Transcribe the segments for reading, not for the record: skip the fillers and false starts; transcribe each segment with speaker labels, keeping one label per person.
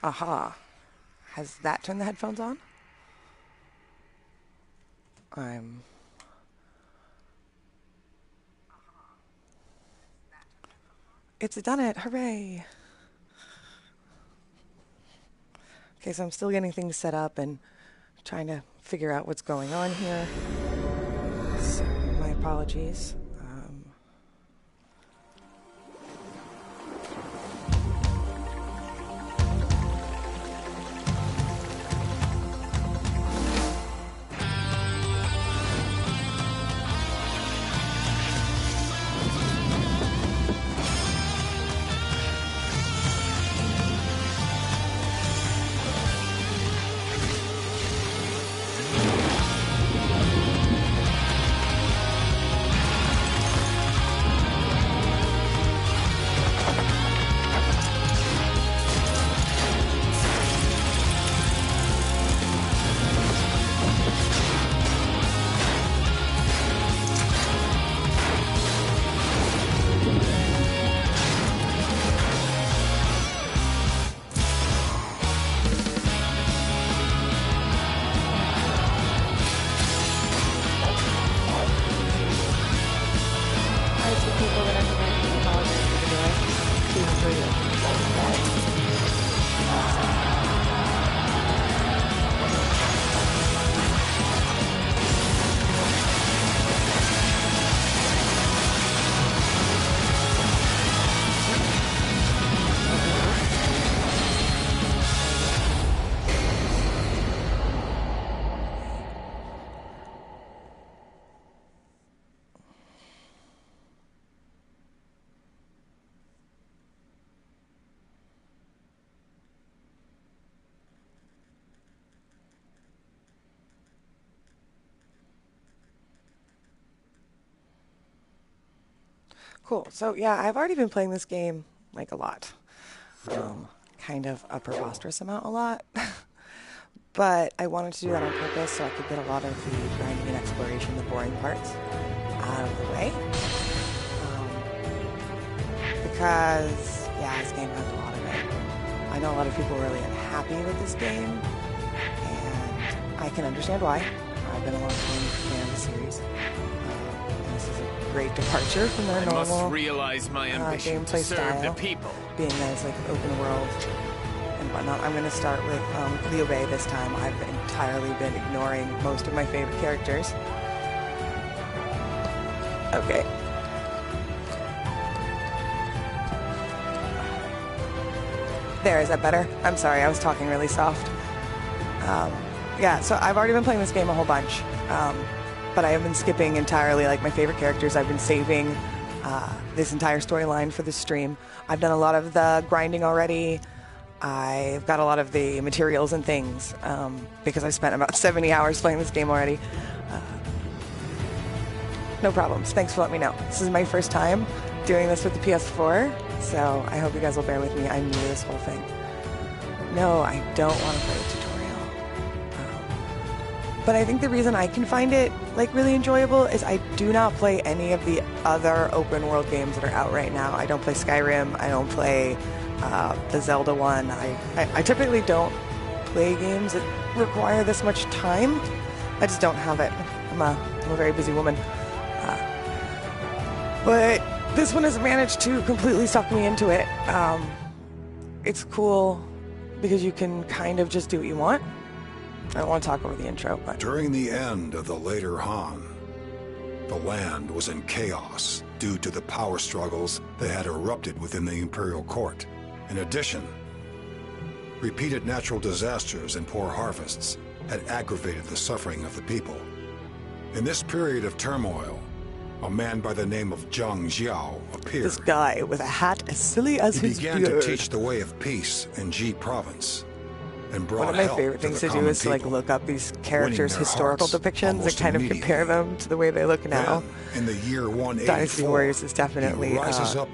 Speaker 1: Aha. Has that turned the headphones on? It's done it. Hooray. Okay, so I'm still getting things set up and trying to figure out what's going on here. So, my apologies. Cool. So yeah, I've already been playing this game like a lot. Kind of a preposterous amount a lot. But I wanted to do that on purpose so I could get a lot of the grinding and exploration, the boring parts, out of the way. Because, yeah, this game has a lot of it. I know a lot of people are really unhappy with this game, and I can understand why. I've been a long-time fan of the series. And this is a great departure from their normal gameplay style, being that it's like open world and whatnot. I'm going to start with Liu Bei this time. I've entirely been ignoring most of my favorite characters. Okay. There, is that better? I'm sorry, I was talking really soft. Yeah, so I've already been playing this game a whole bunch, but I have been skipping entirely like my favorite characters. I've been saving this entire storyline for the stream. I've done a lot of the grinding already. I've got a lot of the materials and things because I spent about 70 hours playing this game already. No problems. Thanks for letting me know. This is my first time doing this with the PS4, so I hope you guys will bear with me. I'm new to this whole thing. No, I don't want to play a tutorial. But I think the reason I can find it like really enjoyable is I do not play any of the other open world games that are out right now. I don't play Skyrim. I don't play the Zelda one. I typically don't play games that require this much time. I just don't have it. I'm a very busy woman. But this one has managed to completely suck me into it. It's cool because you can kind of just do what you want. I don't want to talk over the intro, but...
Speaker 2: During the end of the later Han, the land was in chaos due to the power struggles that had erupted within the Imperial Court. In addition, repeated natural disasters and poor harvests had aggravated the suffering of the people. In this period of turmoil, a man by the name of Zhang Jiao appeared.
Speaker 1: This guy with a hat as silly as his beard.
Speaker 2: He began to teach the way of peace in Ji province, and brought
Speaker 1: One of my favorite things to do is to like look up these characters' historical depictions and kind of compare them to the way they look now.
Speaker 2: In the year 184,
Speaker 1: Dynasty Warriors has definitely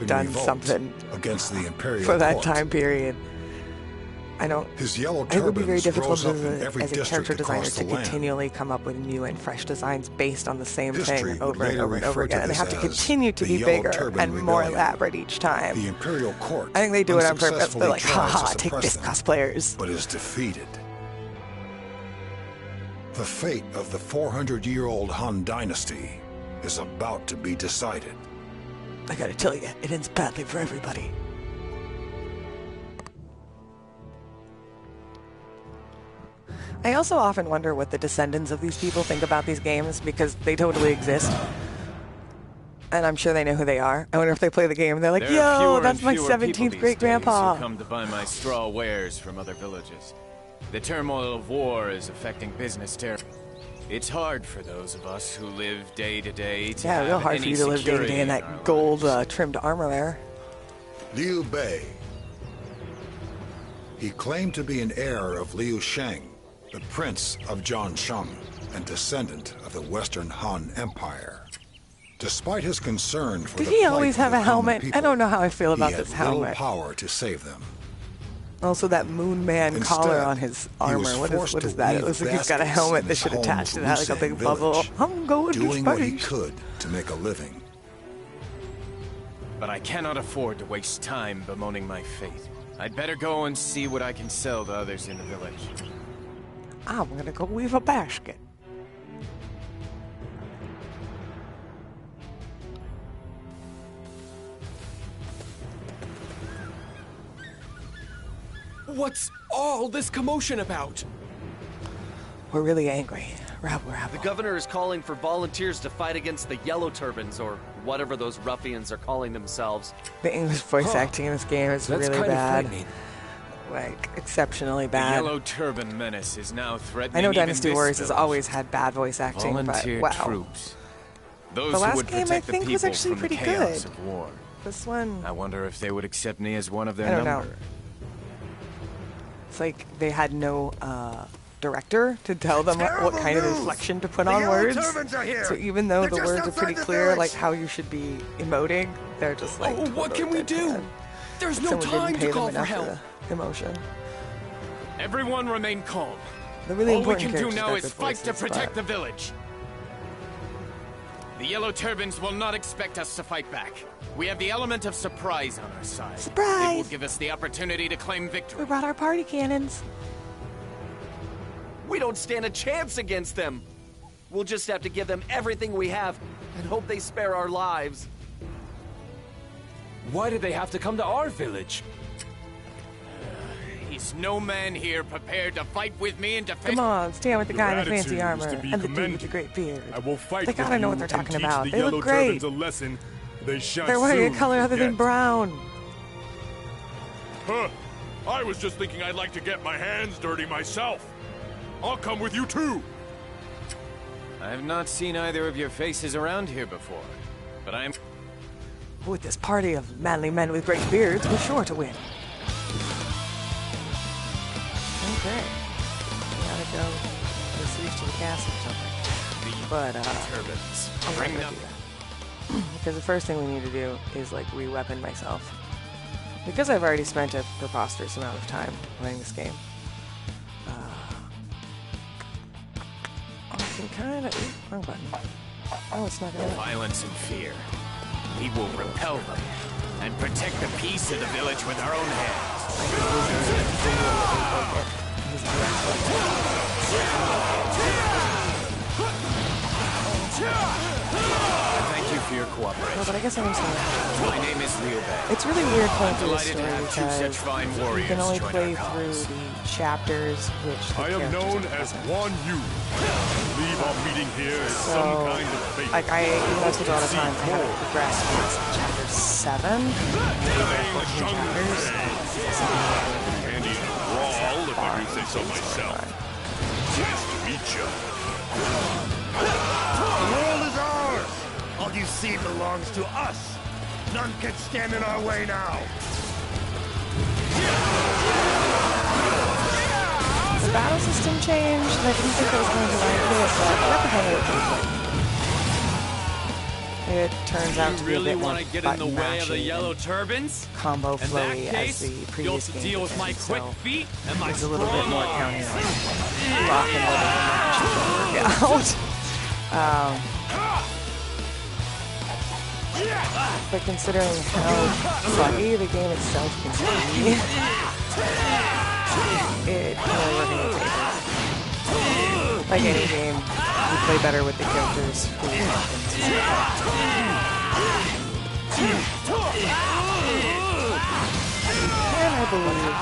Speaker 1: done something
Speaker 2: against the Imperial
Speaker 1: for that
Speaker 2: Court.
Speaker 1: time period. I don't.
Speaker 2: His yellow
Speaker 1: I think it would be very
Speaker 2: turbans
Speaker 1: difficult
Speaker 2: rose up in every
Speaker 1: as a
Speaker 2: district
Speaker 1: character designer
Speaker 2: across
Speaker 1: to
Speaker 2: the land.
Speaker 1: continually come up with new and fresh designs based on the same
Speaker 2: History
Speaker 1: thing
Speaker 2: would
Speaker 1: over and
Speaker 2: later
Speaker 1: over and over
Speaker 2: refer to
Speaker 1: again, and they
Speaker 2: this
Speaker 1: have to
Speaker 2: as
Speaker 1: continue to
Speaker 2: the
Speaker 1: be
Speaker 2: Yellow
Speaker 1: bigger
Speaker 2: Turban
Speaker 1: and more
Speaker 2: Rebellion.
Speaker 1: elaborate each time.
Speaker 2: The Imperial Court
Speaker 1: I think they do it on purpose. They're
Speaker 2: unsuccessfully
Speaker 1: like,
Speaker 2: tries
Speaker 1: haha,
Speaker 2: to
Speaker 1: take
Speaker 2: suppress
Speaker 1: this,
Speaker 2: them,
Speaker 1: cosplayers.
Speaker 2: but is defeated. The fate of the 400-year-old Han Dynasty is about to be decided.
Speaker 1: I gotta tell you, it ends badly for everybody. I also often wonder what the descendants of these people think about these games, because they totally exist. And I'm sure they know who they are. I wonder if they play the game and they're like, yo, that's my 17th great grandpa.
Speaker 3: Who come to buy my straw wares from other villages. The turmoil of war is affecting business terribly. It's hard for those of us who live day to day to
Speaker 1: Yeah, real
Speaker 3: have
Speaker 1: hard for
Speaker 3: any
Speaker 1: you to live day to
Speaker 3: security
Speaker 1: day in
Speaker 3: our
Speaker 1: that gold
Speaker 3: lives.
Speaker 1: trimmed armor there.
Speaker 2: Liu Bei. He claimed to be an heir of Liu Sheng, the prince of Jiansheng and descendant of the Western Han Empire. Despite his concern for
Speaker 1: Did
Speaker 2: the
Speaker 1: he
Speaker 2: plight
Speaker 1: always
Speaker 2: of
Speaker 1: have
Speaker 2: the
Speaker 1: a
Speaker 2: common
Speaker 1: helmet?
Speaker 2: people,
Speaker 1: I don't know how I feel about
Speaker 2: he had
Speaker 1: this
Speaker 2: little
Speaker 1: helmet.
Speaker 2: power to save them.
Speaker 1: Also, that Moon Man
Speaker 2: Instead,
Speaker 1: collar on his
Speaker 2: he was
Speaker 1: armor. What
Speaker 2: forced
Speaker 1: is
Speaker 2: to
Speaker 1: that? It
Speaker 2: weave
Speaker 1: looks like he's got a
Speaker 2: baskets
Speaker 1: helmet
Speaker 2: in
Speaker 1: that
Speaker 2: his
Speaker 1: should
Speaker 2: home
Speaker 1: attach to that, like a
Speaker 2: Lusang
Speaker 1: big bubble.
Speaker 2: village,
Speaker 1: I'm going
Speaker 2: doing
Speaker 1: to
Speaker 2: what he
Speaker 1: space.
Speaker 2: could to make a living.
Speaker 3: But I cannot afford to waste time bemoaning my fate. I'd better go and see what I can sell to others in the village.
Speaker 1: I'm gonna go weave a basket.
Speaker 4: What's all this commotion about?
Speaker 1: We're really angry. We're
Speaker 5: The governor is calling for volunteers to fight against the Yellow Turbans, or whatever those ruffians are calling themselves.
Speaker 1: The English voice acting in this game is
Speaker 4: That's
Speaker 1: really
Speaker 4: kind
Speaker 1: bad.
Speaker 4: of frightening.
Speaker 1: Like, exceptionally
Speaker 3: The
Speaker 1: bad.
Speaker 3: Yellow Turban menace is now threatening
Speaker 1: I know
Speaker 3: even
Speaker 1: Dynasty
Speaker 3: this
Speaker 1: Warriors has
Speaker 3: village.
Speaker 1: always had bad voice acting,
Speaker 3: Volunteer
Speaker 1: but wow.
Speaker 3: troops. Those
Speaker 1: The
Speaker 3: who
Speaker 1: last
Speaker 3: would
Speaker 1: game, I
Speaker 3: protect the
Speaker 1: think, was
Speaker 3: people
Speaker 1: actually
Speaker 3: from the
Speaker 1: pretty
Speaker 3: chaos
Speaker 1: good.
Speaker 3: of war.
Speaker 1: This one,
Speaker 3: I wonder if they would accept me as one of
Speaker 1: I
Speaker 3: their
Speaker 1: don't
Speaker 3: number.
Speaker 1: know. It's like they had no director to tell them what kind of inflection to put on words. So even though the words are pretty clear, like how you should be emoting, they're just like.
Speaker 4: Oh, what can we do?
Speaker 1: deadpan.
Speaker 4: There's no
Speaker 1: Someone
Speaker 4: time
Speaker 1: didn't pay
Speaker 4: to call
Speaker 1: them
Speaker 4: for
Speaker 1: enough
Speaker 4: help.
Speaker 1: the emotion.
Speaker 3: Everyone remain calm.
Speaker 1: The really
Speaker 3: All we
Speaker 1: important
Speaker 3: can do
Speaker 1: characters
Speaker 3: now
Speaker 1: got
Speaker 3: is
Speaker 1: good
Speaker 3: fight to
Speaker 1: voices,
Speaker 3: protect the
Speaker 1: but-
Speaker 3: village. The Yellow Turbans will not expect us to fight back. We have the element of surprise on our side.
Speaker 1: Surprise!
Speaker 3: It will give us the opportunity to claim victory.
Speaker 1: We brought our party cannons.
Speaker 5: We don't stand a chance against them. We'll just have to give them everything we have and hope they spare our lives.
Speaker 4: Why did they have to come to our village?
Speaker 3: Is no man here prepared to fight with me and defend?
Speaker 1: Come on, stand with the guy in the fancy
Speaker 6: attitude is
Speaker 1: armor
Speaker 6: to be
Speaker 1: and the dude with
Speaker 6: commended.
Speaker 1: the great beard.
Speaker 6: I will fight
Speaker 1: They
Speaker 6: with
Speaker 1: gotta know
Speaker 6: you
Speaker 1: what they're
Speaker 6: and
Speaker 1: talking
Speaker 6: teach
Speaker 1: about.
Speaker 6: the
Speaker 1: They
Speaker 6: Yellow
Speaker 1: look great.
Speaker 6: Turbans a lesson they shall
Speaker 1: They're wearing a
Speaker 6: soon
Speaker 1: color other than
Speaker 6: forget.
Speaker 1: brown.
Speaker 6: Huh. I was just thinking I'd like to get my hands dirty myself. I'll come with you too.
Speaker 3: I have not seen either of your faces around here before, but I'm...
Speaker 1: With this party of manly men with great beards, we're sure to win. Okay. We gotta go to the city to the castle or something. But,
Speaker 3: Turbans.
Speaker 1: I'm not
Speaker 3: Bring
Speaker 1: gonna
Speaker 3: them.
Speaker 1: do that. Because the first thing we need to do is, like, re-weapon myself. Because I've already spent a preposterous amount of time playing this game. I can kind of... wrong button. Oh, it's not gonna...
Speaker 3: Violence and fear. We will repel them and protect the peace of the village with our own hands. Thank you for your
Speaker 1: No,
Speaker 3: cooperation.
Speaker 1: but I guess I understand.
Speaker 3: My name is Liu Bei.
Speaker 1: It's really weird playing through this
Speaker 3: Delighted to
Speaker 1: story
Speaker 3: have two such
Speaker 1: because
Speaker 3: fine
Speaker 1: you
Speaker 3: warriors
Speaker 1: can only
Speaker 3: join
Speaker 1: play
Speaker 3: our
Speaker 1: through
Speaker 3: cause.
Speaker 1: the chapters which the
Speaker 6: I am
Speaker 1: characters
Speaker 6: known
Speaker 1: are
Speaker 6: as
Speaker 1: present.
Speaker 6: Guan Yu. Believe our meeting here is
Speaker 1: So,
Speaker 6: some kind of fate.
Speaker 1: like, even though it took a lot of time, I haven't progressed past chapter 7. Maybe there are 14 chapters.
Speaker 6: Candy and brawl, if I do say so myself. Nice to meet you.
Speaker 7: The world is ours! All you see belongs to us! None can stand in our way now!
Speaker 1: The battle system changed. I didn't think I was going to like it, but I got the hang of it pretty quick. it turns out to be a
Speaker 8: really
Speaker 1: bit more
Speaker 8: want to get in the
Speaker 1: button
Speaker 8: way of the
Speaker 1: mashy
Speaker 8: yellow
Speaker 1: and
Speaker 8: turbans?
Speaker 1: combo
Speaker 8: In that
Speaker 1: flowy as
Speaker 8: case,
Speaker 1: the
Speaker 8: you'll
Speaker 1: previous
Speaker 8: have to
Speaker 1: game
Speaker 8: deal with my
Speaker 1: did,
Speaker 8: quick
Speaker 1: so
Speaker 8: feet and my
Speaker 1: it's a little bit
Speaker 8: strong
Speaker 1: more
Speaker 8: arms.
Speaker 1: counting on rock and roll and work out. But considering how buggy the game itself can be, it can really work in your favor. Like any game, you play better with the characters who and I believe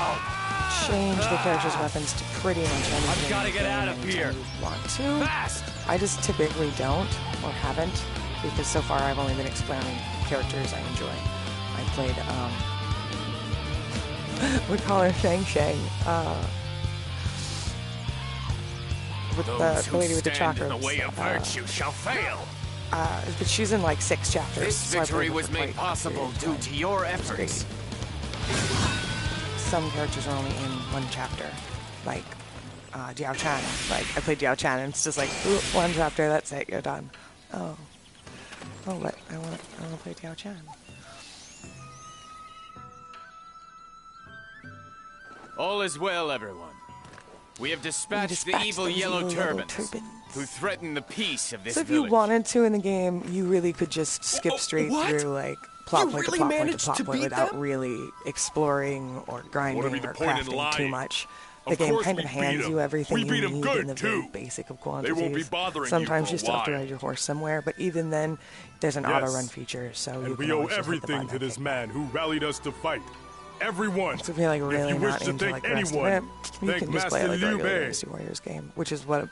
Speaker 1: change the character's weapons to pretty much anything.
Speaker 8: I've got to get out of here.
Speaker 1: You want to.
Speaker 8: Fast!
Speaker 1: I just typically don't or haven't because so far I've only been exploring characters I enjoy. I played we call her Shang. With the lady with the chakras.
Speaker 3: In the way of virtue shall fail.
Speaker 1: But she's in like 6 chapters.
Speaker 3: This
Speaker 1: so I
Speaker 3: victory
Speaker 1: played
Speaker 3: was
Speaker 1: her
Speaker 3: made
Speaker 1: quite a
Speaker 3: possible
Speaker 1: period of
Speaker 3: due
Speaker 1: time.
Speaker 3: to your efforts.
Speaker 1: Some characters are only in 1 chapter, like Diao Chan. Like I played Diao Chan, and it's just like ooh, 1 chapter. That's it. You're done. Oh, but I want to play Diao Chan.
Speaker 3: All is well, everyone. We have dispatched the evil
Speaker 1: those
Speaker 3: yellow
Speaker 1: evil
Speaker 3: turbans who threaten the peace of this
Speaker 1: So if
Speaker 3: village.
Speaker 1: you wanted to in the game, you really could just skip straight
Speaker 4: what?
Speaker 1: through like plot
Speaker 4: You
Speaker 1: point
Speaker 4: really
Speaker 1: to plot point to
Speaker 4: managed
Speaker 1: plot
Speaker 4: to
Speaker 1: point
Speaker 4: beat
Speaker 1: without
Speaker 4: them?
Speaker 1: really exploring or grinding
Speaker 6: What'd be
Speaker 1: or
Speaker 6: the point in
Speaker 1: crafting too
Speaker 6: lying?
Speaker 1: much. The
Speaker 6: Of
Speaker 1: game
Speaker 6: course
Speaker 1: kind of
Speaker 6: we beat
Speaker 1: hands
Speaker 6: 'em.
Speaker 1: you everything
Speaker 6: We
Speaker 1: you
Speaker 6: beat 'em
Speaker 1: need
Speaker 6: good,
Speaker 1: in the very
Speaker 6: too.
Speaker 1: basic of
Speaker 6: They
Speaker 1: quantities.
Speaker 6: won't be bothering you
Speaker 1: Sometimes
Speaker 6: for
Speaker 1: you
Speaker 6: a
Speaker 1: still have to
Speaker 6: while.
Speaker 1: ride your horse somewhere, but even then, there's an auto run feature, so you
Speaker 9: And
Speaker 1: can
Speaker 9: we owe
Speaker 1: always just hit the
Speaker 9: everything
Speaker 1: button
Speaker 9: to
Speaker 1: and
Speaker 9: this
Speaker 1: kick
Speaker 9: man who rallied us to fight. Everyone.
Speaker 1: So if you're like really
Speaker 9: if you wish
Speaker 1: not
Speaker 9: to
Speaker 1: into
Speaker 9: thank
Speaker 1: like the rest of
Speaker 9: anyone,
Speaker 1: it, you
Speaker 9: thank
Speaker 1: can just play
Speaker 9: Master
Speaker 1: like a
Speaker 9: Liu
Speaker 1: regular
Speaker 9: Bei.
Speaker 1: Dynasty Warriors game, which is what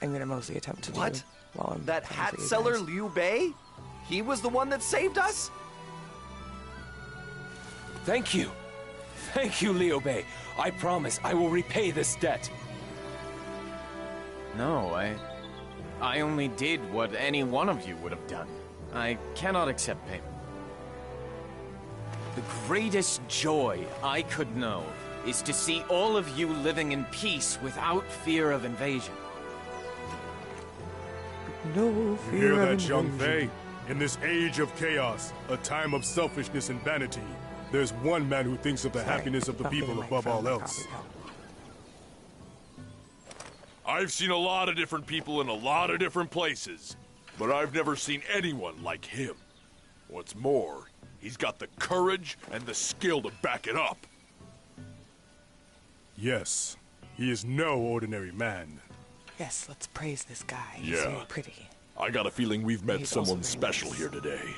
Speaker 1: I'm gonna mostly attempt to do
Speaker 5: What?
Speaker 1: while I'm
Speaker 5: That
Speaker 1: playing
Speaker 5: hat
Speaker 1: for you
Speaker 5: seller
Speaker 1: guys.
Speaker 5: Liu Bei? He was the one that saved us?
Speaker 4: Thank you. Thank you, Liu Bei. I promise I will repay this debt.
Speaker 3: No, I only did what any one of you would have done. I cannot accept payment. The greatest joy I could know is to see all of you living in peace without fear of invasion.
Speaker 1: No
Speaker 9: You
Speaker 1: fear
Speaker 9: hear
Speaker 1: of
Speaker 9: that, Zhang
Speaker 1: invasion.
Speaker 9: Fei? In this age of chaos, a time of selfishness and vanity, there's one man who thinks of the
Speaker 1: Sorry,
Speaker 9: happiness of the
Speaker 1: bumping
Speaker 9: people
Speaker 1: mic
Speaker 9: above
Speaker 1: from
Speaker 9: all
Speaker 1: the
Speaker 9: else.
Speaker 1: coffee cup.
Speaker 6: I've seen a lot of different people in a lot of different places, but I've never seen anyone like him. What's more, he's got the courage and the skill to back it up.
Speaker 9: Yes, he is no ordinary man.
Speaker 1: Yes, let's praise this guy. He's
Speaker 6: Yeah.
Speaker 1: very pretty.
Speaker 6: I got a feeling we've met
Speaker 1: He's also
Speaker 6: someone
Speaker 1: very
Speaker 6: special
Speaker 1: nice.
Speaker 6: here today.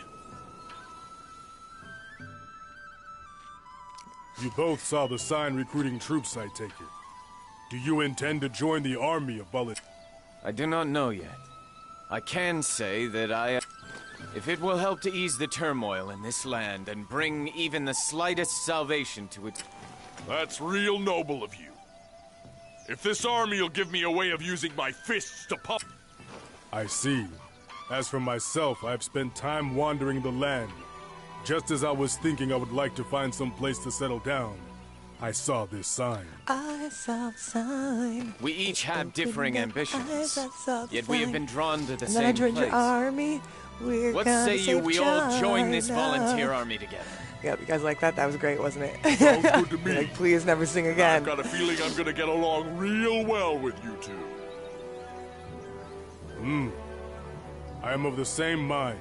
Speaker 9: You both saw the sign recruiting troops, I take it. Do you intend to join the army of Bullet?
Speaker 3: I do not know yet. I can say that if it will help to ease the turmoil in this land and bring even the slightest salvation to its...
Speaker 6: That's real noble of you. If this army will give me a way of using my fists to pump...
Speaker 9: I see. As for myself, I've spent time wandering the land. Just as I was thinking I would like to find some place to settle down, I saw this sign.
Speaker 1: I saw the sign.
Speaker 3: We each have differing ambitions, yet we have been drawn to the
Speaker 1: And then I
Speaker 3: same
Speaker 1: joined
Speaker 3: place.
Speaker 1: your army. We're
Speaker 3: What
Speaker 1: gonna
Speaker 3: say you
Speaker 1: save
Speaker 3: we all join this
Speaker 1: China.
Speaker 3: volunteer army together?
Speaker 1: Yep, you guys like that? That was great, wasn't it?
Speaker 6: Sounds good to me.
Speaker 1: Like, please never sing
Speaker 6: I've
Speaker 1: again.
Speaker 6: got a feeling I'm gonna get along real well with you two.
Speaker 9: I am of the same mind.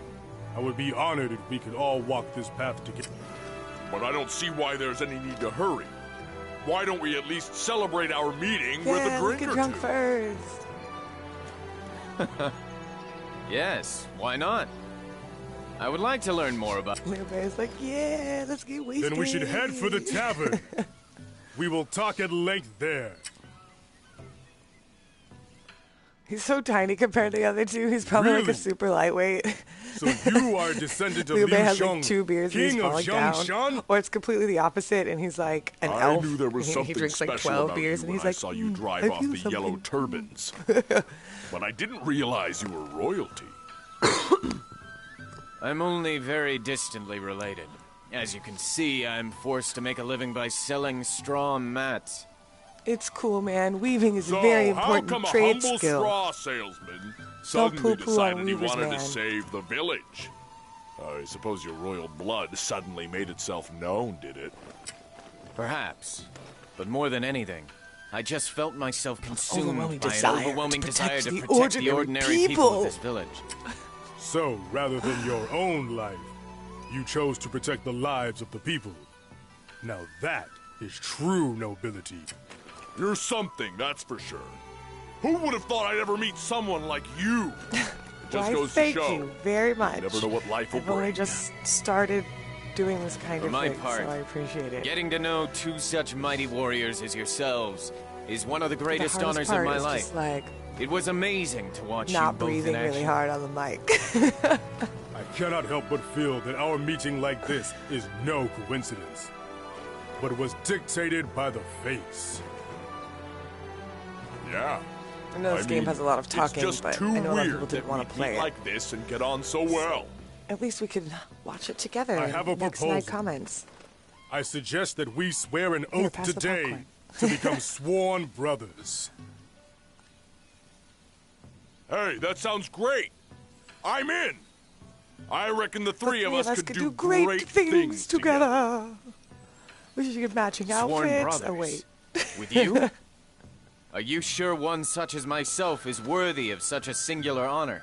Speaker 9: I would be honored if we could all walk this path together.
Speaker 6: But I don't see why there's any need to hurry. Why don't we at least celebrate our meeting with a
Speaker 1: Yeah, let's
Speaker 6: drink
Speaker 1: get
Speaker 6: or
Speaker 1: drunk
Speaker 6: two?
Speaker 1: first.
Speaker 3: Yes, why not? I would like to learn more about...
Speaker 1: Liu Bei's like, yeah, let's get wasted.
Speaker 9: Then we should head for the tavern. We will talk at length there.
Speaker 1: He's so tiny compared to the other two. He's probably like a
Speaker 9: Really?
Speaker 1: super lightweight.
Speaker 9: So you are a descendant of
Speaker 1: Liu
Speaker 9: Liu
Speaker 1: Bei has
Speaker 9: Xiong,
Speaker 1: like 2 beers and he's
Speaker 9: king of
Speaker 1: falling down.
Speaker 9: Zhongshan?
Speaker 1: Or it's completely the opposite and he's like an
Speaker 6: I
Speaker 1: elf.
Speaker 6: knew there was
Speaker 1: and
Speaker 6: something
Speaker 1: he drinks like
Speaker 6: special
Speaker 1: 12
Speaker 6: about
Speaker 1: beers
Speaker 6: you
Speaker 1: and
Speaker 6: when
Speaker 1: he's
Speaker 6: I
Speaker 1: like,
Speaker 6: saw you
Speaker 1: "Mm,
Speaker 6: drive
Speaker 1: I
Speaker 6: off
Speaker 1: feel
Speaker 6: the yellow
Speaker 1: something."
Speaker 6: turbans. But I didn't realize you were royalty.
Speaker 3: I'm only very distantly related. As you can see, I'm forced to make a living by selling straw mats.
Speaker 1: It's cool, man. Weaving is
Speaker 6: So
Speaker 1: a very
Speaker 6: how
Speaker 1: important
Speaker 6: come a
Speaker 1: trade
Speaker 6: humble
Speaker 1: skill.
Speaker 6: straw salesman
Speaker 1: Don't
Speaker 6: suddenly
Speaker 1: poo-poo on
Speaker 6: decided he
Speaker 1: weavers,
Speaker 6: wanted
Speaker 1: man.
Speaker 6: to save the village? I suppose your royal blood suddenly made itself known, did it?
Speaker 3: Perhaps. But more than anything, I just felt myself consumed
Speaker 1: Overwhelming
Speaker 3: by an
Speaker 1: desire
Speaker 3: overwhelming
Speaker 1: to
Speaker 3: desire
Speaker 1: protect
Speaker 3: to
Speaker 1: the
Speaker 3: protect the
Speaker 1: ordinary
Speaker 3: ordinary people
Speaker 1: people.
Speaker 3: of this village.
Speaker 9: So, rather than your own life, you chose to protect the lives of the people. Now that is true nobility.
Speaker 6: You're something, that's for sure. Who would have thought I'd ever meet someone like you? It just
Speaker 1: Why,
Speaker 6: goes to
Speaker 1: thank
Speaker 6: show.
Speaker 1: you very much.
Speaker 6: You never know what life will
Speaker 1: I've only
Speaker 6: bring.
Speaker 1: just started doing this kind
Speaker 3: For
Speaker 1: of
Speaker 3: my
Speaker 1: thing,
Speaker 3: part,
Speaker 1: so I appreciate it.
Speaker 3: Getting to know two such mighty warriors as yourselves is one of the greatest
Speaker 1: the
Speaker 3: honors
Speaker 1: hardest
Speaker 3: of
Speaker 1: part
Speaker 3: my
Speaker 1: is
Speaker 3: life.
Speaker 1: just like
Speaker 3: It was amazing to watch
Speaker 1: not
Speaker 3: you both
Speaker 1: breathing
Speaker 3: in
Speaker 1: really
Speaker 3: action.
Speaker 1: hard on the mic.
Speaker 9: I cannot help but feel that our meeting like this is no coincidence, but was dictated by the face.
Speaker 6: Yeah.
Speaker 1: I know this game has a lot of talking,
Speaker 6: it's just
Speaker 1: but
Speaker 6: too
Speaker 1: I know a lot of
Speaker 6: weird
Speaker 1: people didn't
Speaker 6: that
Speaker 1: want
Speaker 6: we
Speaker 1: to play
Speaker 6: meet
Speaker 1: it.
Speaker 6: like this and get on so well.
Speaker 1: At least we could watch it together.
Speaker 9: I have a
Speaker 1: next night
Speaker 9: proposal.
Speaker 1: comments.
Speaker 9: I suggest that we swear an
Speaker 1: Here,
Speaker 9: oath
Speaker 1: pass the
Speaker 9: today
Speaker 1: popcorn.
Speaker 9: to become sworn brothers.
Speaker 6: Hey, that sounds great. I'm in. I reckon the three of us could do
Speaker 1: great things together. We should get matching
Speaker 3: Sworn
Speaker 1: outfits.
Speaker 3: brothers.
Speaker 1: Oh wait.
Speaker 3: With you? Are you sure one such as myself is worthy of such a singular honor?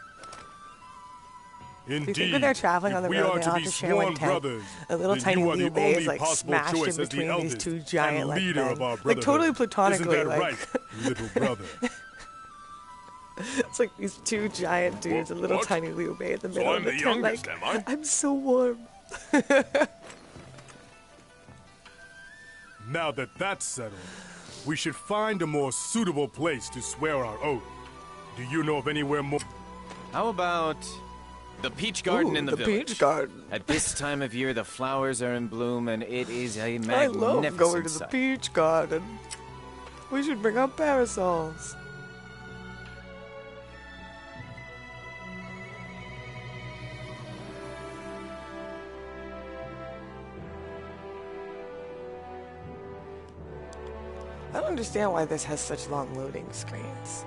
Speaker 9: Indeed,
Speaker 1: Do you think when they're traveling
Speaker 9: if
Speaker 1: on the
Speaker 9: we
Speaker 1: road,
Speaker 9: are
Speaker 1: they
Speaker 9: to
Speaker 1: all
Speaker 9: be
Speaker 1: have to share one
Speaker 9: sworn
Speaker 1: tent?
Speaker 9: brothers,
Speaker 1: A little
Speaker 9: then
Speaker 1: tiny
Speaker 9: you are the
Speaker 1: Liu Bei is
Speaker 9: only
Speaker 1: like
Speaker 9: possible
Speaker 1: smashed in
Speaker 9: choice as the
Speaker 1: between these
Speaker 9: eldest
Speaker 1: two giant
Speaker 9: and
Speaker 1: like
Speaker 9: leader
Speaker 1: men.
Speaker 9: of our
Speaker 1: Like
Speaker 9: brotherhood.
Speaker 1: totally platonically,
Speaker 9: Isn't that
Speaker 1: like
Speaker 9: right, little brother?
Speaker 1: it's like these two giant dudes, a little
Speaker 6: What?
Speaker 1: tiny Liu Bei in the
Speaker 6: So
Speaker 1: middle
Speaker 6: I'm
Speaker 1: of the
Speaker 6: the
Speaker 1: tent.
Speaker 6: youngest,
Speaker 1: Like,
Speaker 6: am I?
Speaker 1: I'm so warm.
Speaker 9: Now that that's settled, we should find a more suitable place to swear our oath. Do you know of anywhere more?
Speaker 3: How about the peach garden
Speaker 1: Ooh,
Speaker 3: in the
Speaker 1: the
Speaker 3: village?
Speaker 1: peach garden.
Speaker 3: At this time of year, the flowers are in bloom, and it is a
Speaker 1: I
Speaker 3: magnificent
Speaker 1: love going to the
Speaker 3: sight.
Speaker 1: peach garden. We should bring up parasols. I don't understand why this has such long loading screens.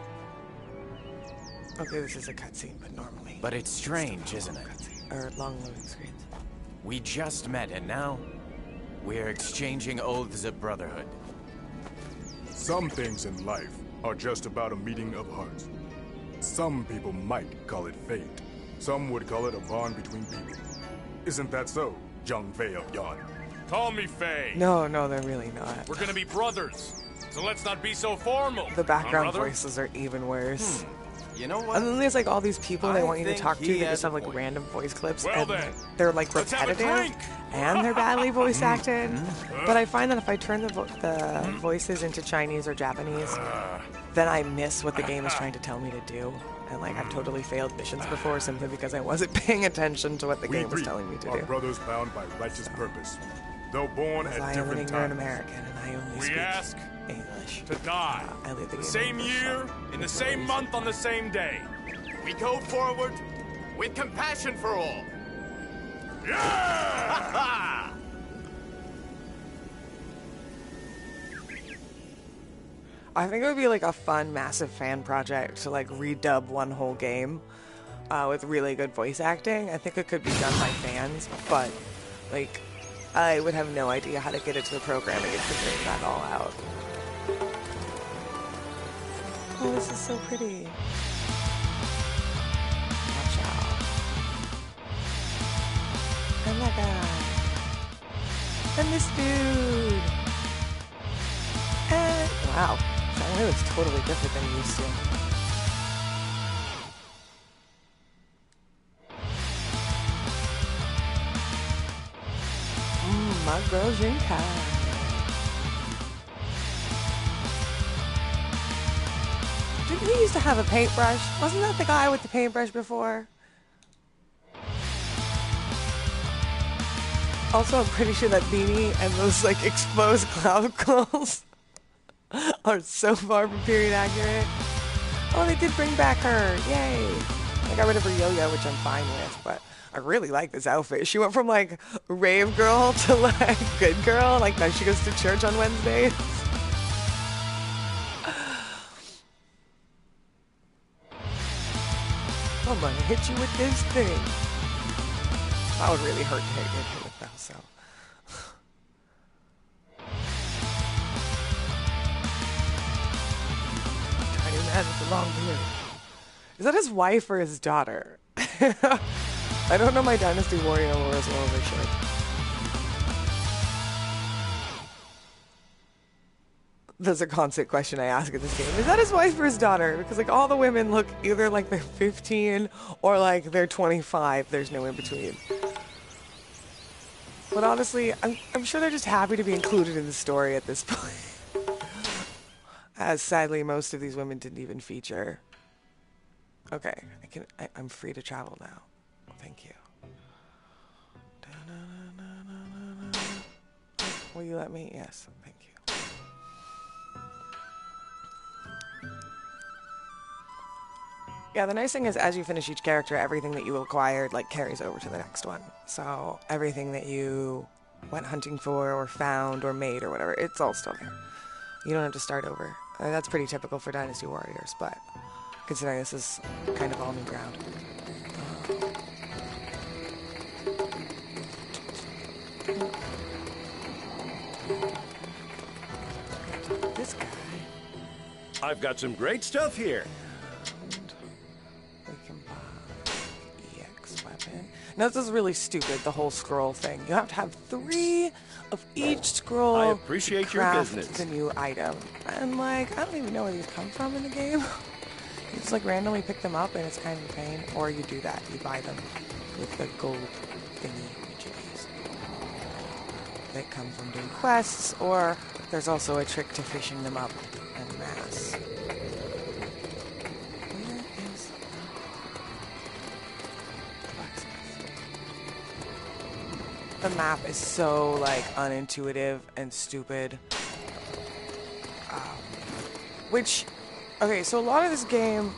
Speaker 1: Okay, this is a cutscene, but normally.
Speaker 3: But it's strange, isn't it?
Speaker 1: Or long loading screens.
Speaker 3: We just met, and now we're exchanging oaths of brotherhood.
Speaker 9: Some things in life are just about a meeting of hearts. Some people might call it fate. Some would call it a bond between people. Isn't that so, Zhang Fei of Yon?
Speaker 6: Call me Faye.
Speaker 1: No, they're really not.
Speaker 6: We're gonna be brothers, so let's not be so formal.
Speaker 1: The background
Speaker 6: huh, brother?
Speaker 1: voices are even worse.
Speaker 3: You know what?
Speaker 1: And then there's like all these people they
Speaker 3: I
Speaker 1: want you to
Speaker 3: think
Speaker 1: talk to
Speaker 3: he
Speaker 1: that
Speaker 3: has
Speaker 1: just have
Speaker 3: a
Speaker 1: like
Speaker 3: point.
Speaker 1: random voice clips
Speaker 6: Well
Speaker 1: and
Speaker 6: then,
Speaker 1: they're like
Speaker 6: let's have a
Speaker 1: repetitive
Speaker 6: drink.
Speaker 1: and they're badly voice acted. But I find that if I turn the voices into Chinese or Japanese, then I miss what the game is trying to tell me to do. And like I've totally failed missions before simply because I wasn't paying attention to what the
Speaker 9: We
Speaker 1: game was
Speaker 9: three
Speaker 1: telling me to
Speaker 9: are
Speaker 1: do.
Speaker 9: brothers bound by righteous purpose. Though born
Speaker 1: Because
Speaker 9: at
Speaker 1: I am an
Speaker 9: different
Speaker 1: ignorant
Speaker 9: times.
Speaker 1: American and I only
Speaker 6: We
Speaker 1: speak
Speaker 6: ask
Speaker 1: English.
Speaker 6: to die.
Speaker 1: I live the
Speaker 6: The
Speaker 1: game
Speaker 6: same
Speaker 1: in English,
Speaker 6: year,
Speaker 1: so
Speaker 6: in the
Speaker 1: it's
Speaker 6: same
Speaker 1: very
Speaker 6: month, on the same day. We go forward with compassion for all. Yeah!
Speaker 1: I think it would be like a fun, massive fan project to like redub one whole game with really good voice acting. I think it could be done by fans, but like I would have no idea how to get it to the programming and figure that all out. Oh, this is so pretty. Watch out. And that guy. And this dude. And wow. It looks totally different than it used to. My girl Jinkai. Didn't he used to have a paintbrush? Wasn't that the guy with the paintbrush before? Also, I'm pretty sure that beanie and those like exposed clavicles are so far from period accurate. Oh, they did bring back her. Yay. I got rid of her yo-yo, which I'm fine with, but I really like this outfit. She went from like rave girl to like good girl. Like now she goes to church on Wednesdays. I'm gonna hit you with this thing. That would really hurt to get hit with though, so. Tiny man with a long beard. Is that his wife or his daughter? I don't know my Dynasty Warrior lore as well as I should. That's a constant question I ask in this game. Is that his wife or his daughter? Because like all the women look either like they're 15 or like they're 25. There's no in between. But honestly, I'm sure they're just happy to be included in the story at this point. As sadly, most of these women didn't even feature. Okay, I'm free to travel now. Thank you. Will you let me? Yes, thank you. Yeah, the nice thing is as you finish each character, everything that you acquired like carries over to the next one. So everything that you went hunting for or found or made or whatever, it's all still there. You don't have to start over. That's pretty typical for Dynasty Warriors, but considering this is kind of all new ground. This guy.
Speaker 7: I've got some great stuff here.
Speaker 1: We can buy EX weapon. Now this is really stupid, the whole scroll thing. You have to have 3 of each scroll.
Speaker 7: I appreciate
Speaker 1: to
Speaker 7: your
Speaker 1: craft
Speaker 7: business.
Speaker 1: the new item. And like, I don't even know where these come from in the game. You just like randomly pick them up and it's kind of a pain. Or you do that, you buy them with the gold thingy which you use. They come from doing quests, or there's also a trick to fishing them up en masse. Where is the map is so like unintuitive and stupid. Which, okay, so a lot of this game,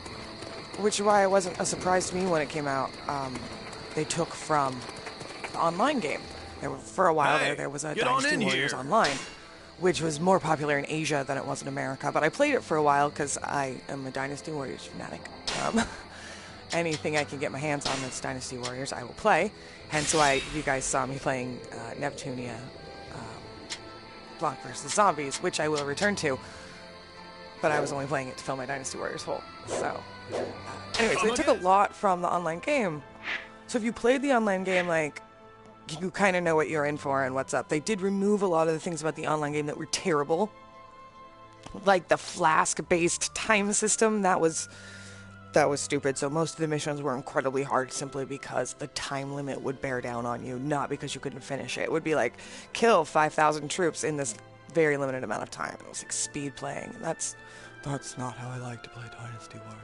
Speaker 1: which is why it wasn't a surprise to me when it came out, they took from the online game. For a while there was a Dynasty Warriors Online, which was more popular in Asia than it was in America. But I played it for a while because I am a Dynasty Warriors fanatic. Anything I can get my hands on that's Dynasty Warriors, I will play. Hence why you guys saw me playing Neptunia, Blanc vs. Zombies, which I will return to. But I was only playing it to fill my Dynasty Warriors hole. So, anyways, they took a lot from the online game. So if you played the online game, like, you kind of know what you're in for and what's up. They did remove a lot of the things about the online game that were terrible. Like the flask-based time system, that was stupid. So most of the missions were incredibly hard simply because the time limit would bear down on you, not because you couldn't finish it. It would be like, kill 5,000 troops in this very limited amount of time. It was like speed playing. That's not how I like to play Dynasty Warriors.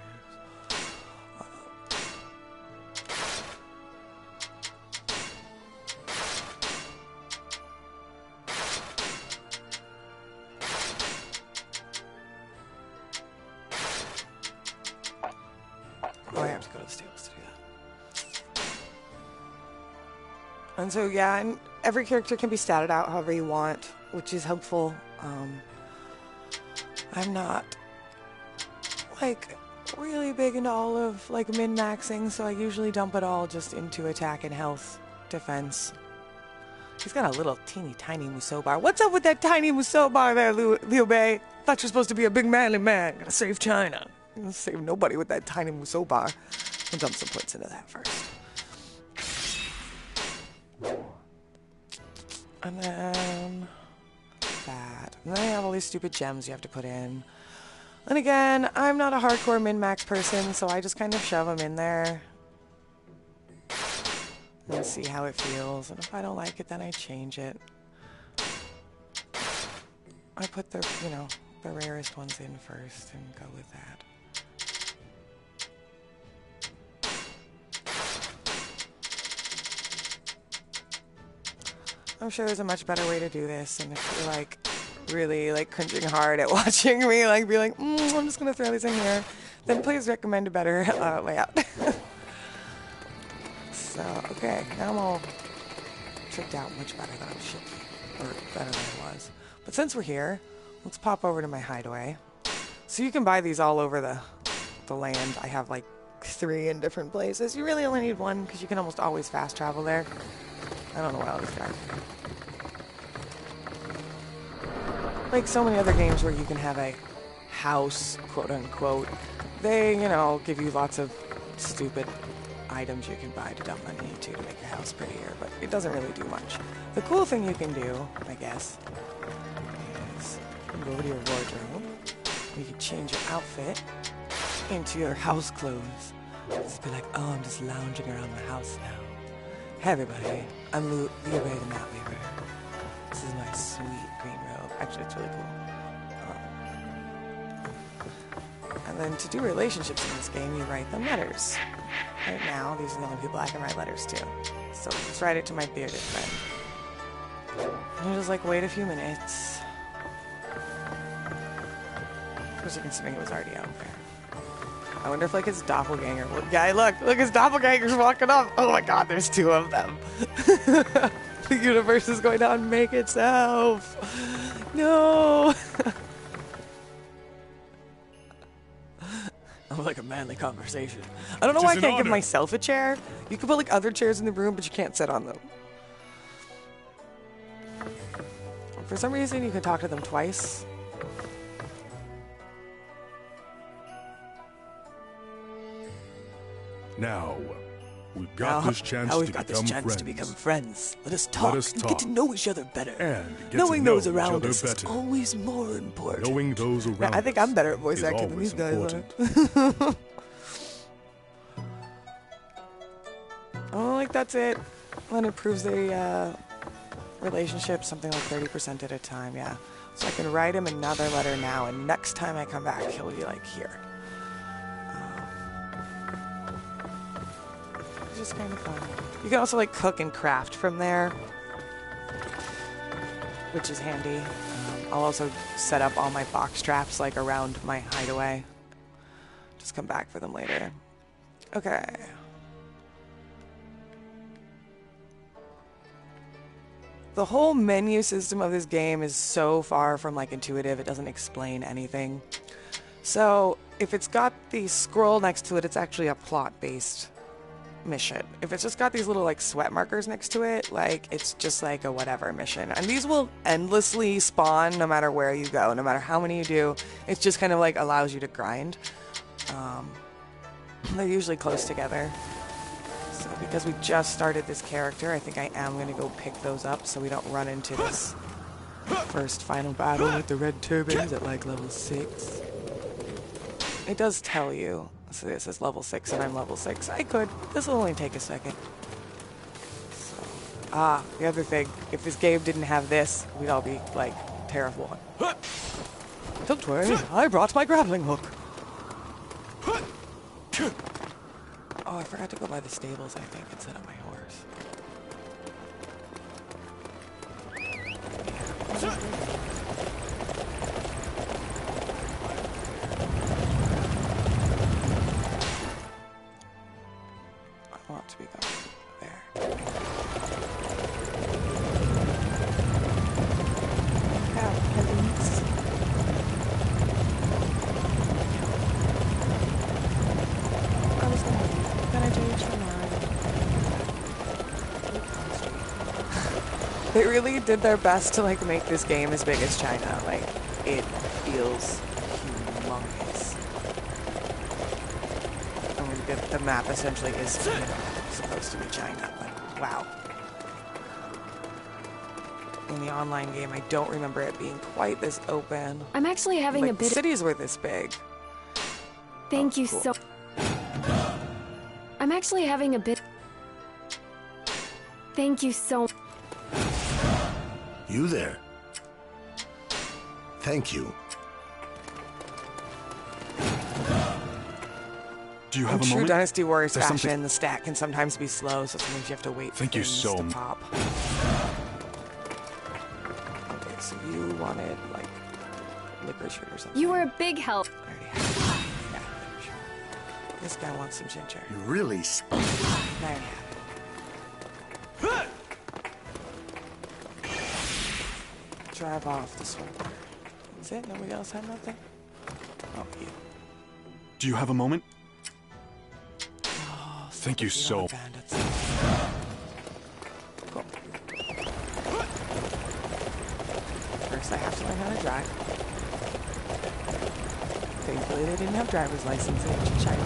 Speaker 1: Oh, I have to go to the stables to do that. And so, yeah, and every character can be statted out however you want, which is helpful. I'm not, like, really big into all of, like, min-maxing, so I usually dump it all just into attack and health defense. He's got a little teeny tiny Musou bar. What's up with that tiny Musou bar there, Liu Bei? Thought you're supposed to be a big manly man. Gotta save China. I'm gonna save nobody with that tiny Musou bar. I'll dump some points into that first. And then that. And then I have all these stupid gems you have to put in. And again, I'm not a hardcore min-max person, so I just kind of shove them in there. And see how it feels. And if I don't like it, then I change it. I put the, you know, the rarest ones in first and go with that. I'm sure there's a much better way to do this, and if you're like really like cringing hard at watching me like be like, I'm just gonna throw these in here, then please recommend a better layout. So, okay, now I'm all tricked out much better than I should be, or better than I was. But since we're here, let's pop over to my hideaway. So you can buy these all over the land. I have like 3 in different places. You really only need 1 because you can almost always fast travel there. I don't know why I always drive. Like so many other games where you can have a house, quote unquote, they, you know, give you lots of stupid items you can buy to dump money into to make your house prettier, but it doesn't really do much. The cool thing you can do, I guess, is you can go over to your wardrobe. You can change your outfit into your house clothes. Just be like, oh, I'm just lounging around my house now. Hey everybody, I'm Leo Bay the Mat Weaver. This is my sweet green robe. Actually, it's really cool. And then to do relationships in this game, you write them letters. Right now, these are the only people I can write letters to. So just write it to my bearded friend. And you just like wait a few minutes. Of course, considering it was already out there. I wonder if like his doppelganger would. Guy, look, his doppelganger's walking up. Oh my God, there's 2 of them. The universe is going to unmake itself. No. Oh, like a manly conversation. I don't know why I can't give myself a chair. You can put like other chairs in the room, but you can't sit on them. For some reason, you can talk to them twice.
Speaker 9: Now, we've got this chance to become friends.
Speaker 1: Let us talk and get to know each other better.
Speaker 9: And get
Speaker 1: knowing
Speaker 9: to know
Speaker 1: those around us
Speaker 9: better.
Speaker 1: is always more important.
Speaker 9: Knowing those around
Speaker 1: I think I'm better at voice acting than these guys are. Oh, like that's it. Then it proves the relationship something like 30% at a time, yeah. So I can write him another letter now, and next time I come back, he'll be like here. It's just kind of fun. You can also like cook and craft from there, which is handy. I'll also set up all my box traps like around my hideaway. Just come back for them later. Okay. The whole menu system of this game is so far from like intuitive, it doesn't explain anything. So if it's got the scroll next to it, it's actually a plot-based mission. If it's just got these little like sweat markers next to it, like it's just like a whatever mission. And these will endlessly spawn no matter where you go, no matter how many you do. It just kind of like allows you to grind. They're usually close together. So because we just started this character, I think I am going to go pick those up so we don't run into this first final battle with the red turbans at like level 6. It does tell you. So this is level 6 and I'm level 6. I could. This will only take a second. So, the other thing. If this game didn't have this, we'd all be like terrified. Don't worry, I brought my grappling hook. Oh, I forgot to go by the stables, I think, and set up my horse. I want to be going there. Heavens. I was gonna leave. Then I changed my mind. They really did their best to like make this game as big as China. Like, it feels humongous. I mean, the map essentially is supposed to be China, but wow. In the online game, I don't remember it being quite this open.
Speaker 8: I'm actually having
Speaker 1: like,
Speaker 8: a bit.
Speaker 1: The cities were this big.
Speaker 8: Thank you
Speaker 1: cool.
Speaker 8: so. I'm actually having a bit. Thank you so.
Speaker 7: You there? Thank you.
Speaker 9: Do you have
Speaker 1: In
Speaker 9: a
Speaker 1: true
Speaker 9: moment?
Speaker 1: Dynasty Warriors
Speaker 9: There's
Speaker 1: fashion,
Speaker 9: something-
Speaker 1: the stat can sometimes be slow, so sometimes you have to wait for
Speaker 9: Thank you
Speaker 1: things
Speaker 9: so
Speaker 1: to
Speaker 9: much.
Speaker 1: pop. Okay, so you wanted, like, licorice root or something.
Speaker 8: You were a big help.
Speaker 1: I already have it. Yeah, licorice root. This guy wants some ginger.
Speaker 7: You really
Speaker 1: I already have it. Drive off this one. Is it? Nobody else had nothing? Oh, you.
Speaker 9: Do you have a moment? Thank you so much.
Speaker 1: Cool. First, I have to learn how to drive. Thankfully, they didn't have driver's license in China.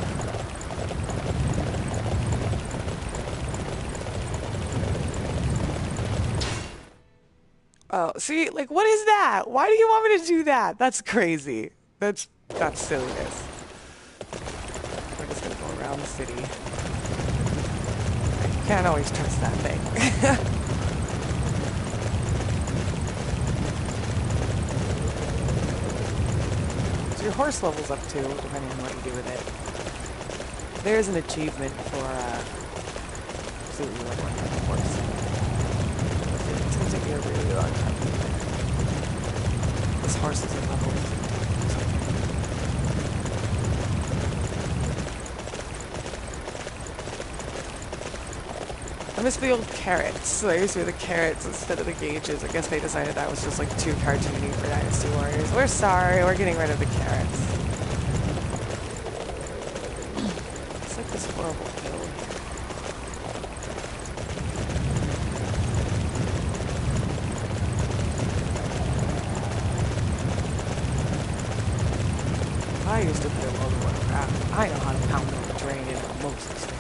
Speaker 1: Oh, see, like, what is that? Why do you want me to do that? That's crazy. That's silliness. We're just gonna go around the city. You can't always trust that thing. So your horse levels up too, depending on what you do with it. There's an achievement for absolutely leveling up a horse. It's gonna take me a really long time. This horse is a level. I miss the old carrots. So I used to do the carrots instead of the gauges. I guess they decided that was just like too cartoony for Dynasty Warriors. We're sorry, we're getting rid of the carrots. It's like this horrible hill here. I used to play World of Warcraft. I know how to pound on the terrain in most of the stuff.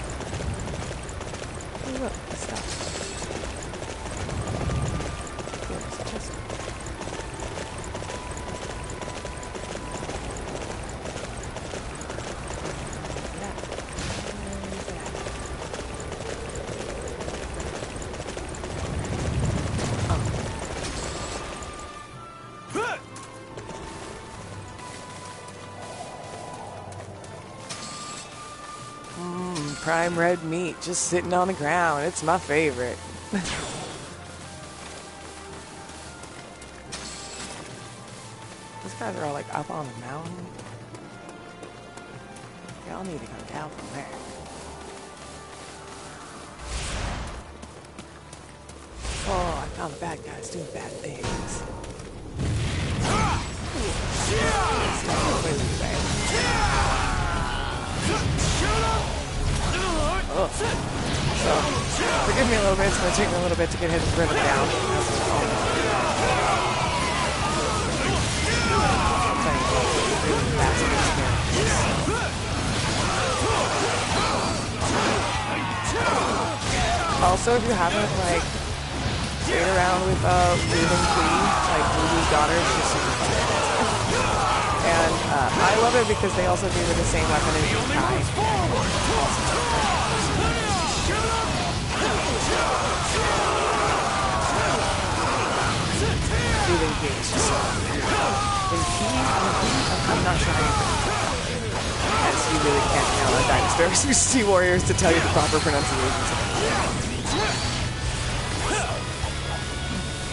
Speaker 1: Hey, look, the stuff. There's a chest. That. Where's that? Prime red meat just sitting on the ground. It's my favorite. These guys are all like up on the mountain. Y'all need to come down from there. Oh, I found the bad guys doing bad things. It's not completely bad. Oh. So, forgive me a little bit, it's going to take me a little bit to get his rhythm down. Also, if you haven't, like, played around with Breathing Queen, like Musou's daughter, she's super fun. And I love it because they also give her the same weapon as Kai. Breathing Queen is just so I'm not sure how you pronounce it. As you really can't count on Dynasty Warriors to tell you the proper pronunciation.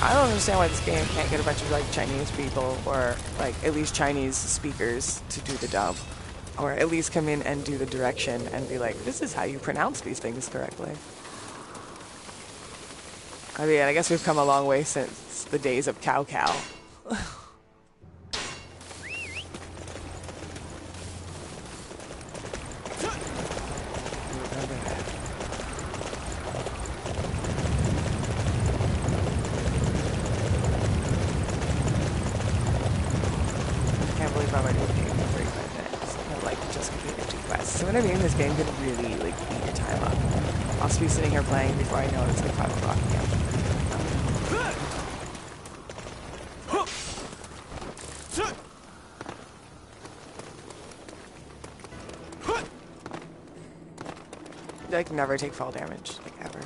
Speaker 1: I don't understand why this game can't get a bunch of like Chinese people or like at least Chinese speakers to do the dub, or at least come in and do the direction and be like, this is how you pronounce these things correctly. I mean, I guess we've come a long way since the days of Cow Cow. What I mean, this game could really like eat your time up. I'll just be sitting here playing before I know it's like 5 o'clock again. Like never take fall damage, like ever.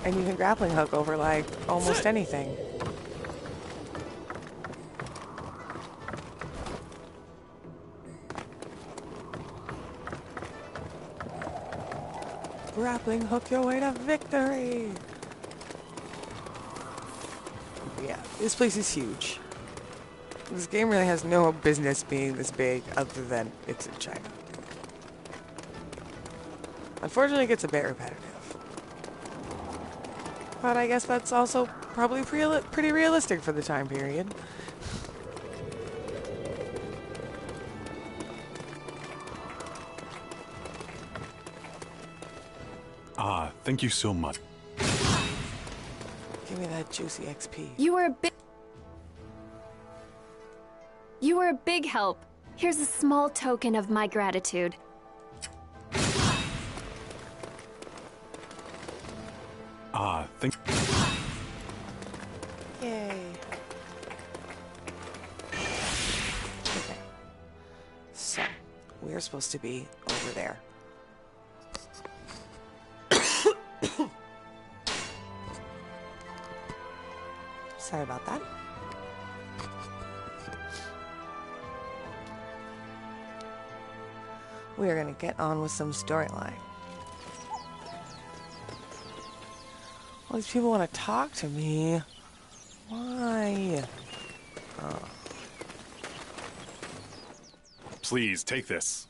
Speaker 1: And you can grappling hook over like almost anything. Grappling hook your way to victory! Yeah, this place is huge. This game really has no business being this big other than it's in China. Unfortunately, it gets a bit repetitive. But I guess that's also probably pretty realistic for the time period.
Speaker 9: Ah, thank you so much.
Speaker 1: Give me that juicy XP.
Speaker 8: You were a big help. Here's a small token of my gratitude.
Speaker 9: Ah, thank.
Speaker 1: Yay. Okay. So, we're supposed to be over there. Sorry about that. We are going to get on with some storyline. All these people want to talk to me. Why? Oh.
Speaker 9: Please take this.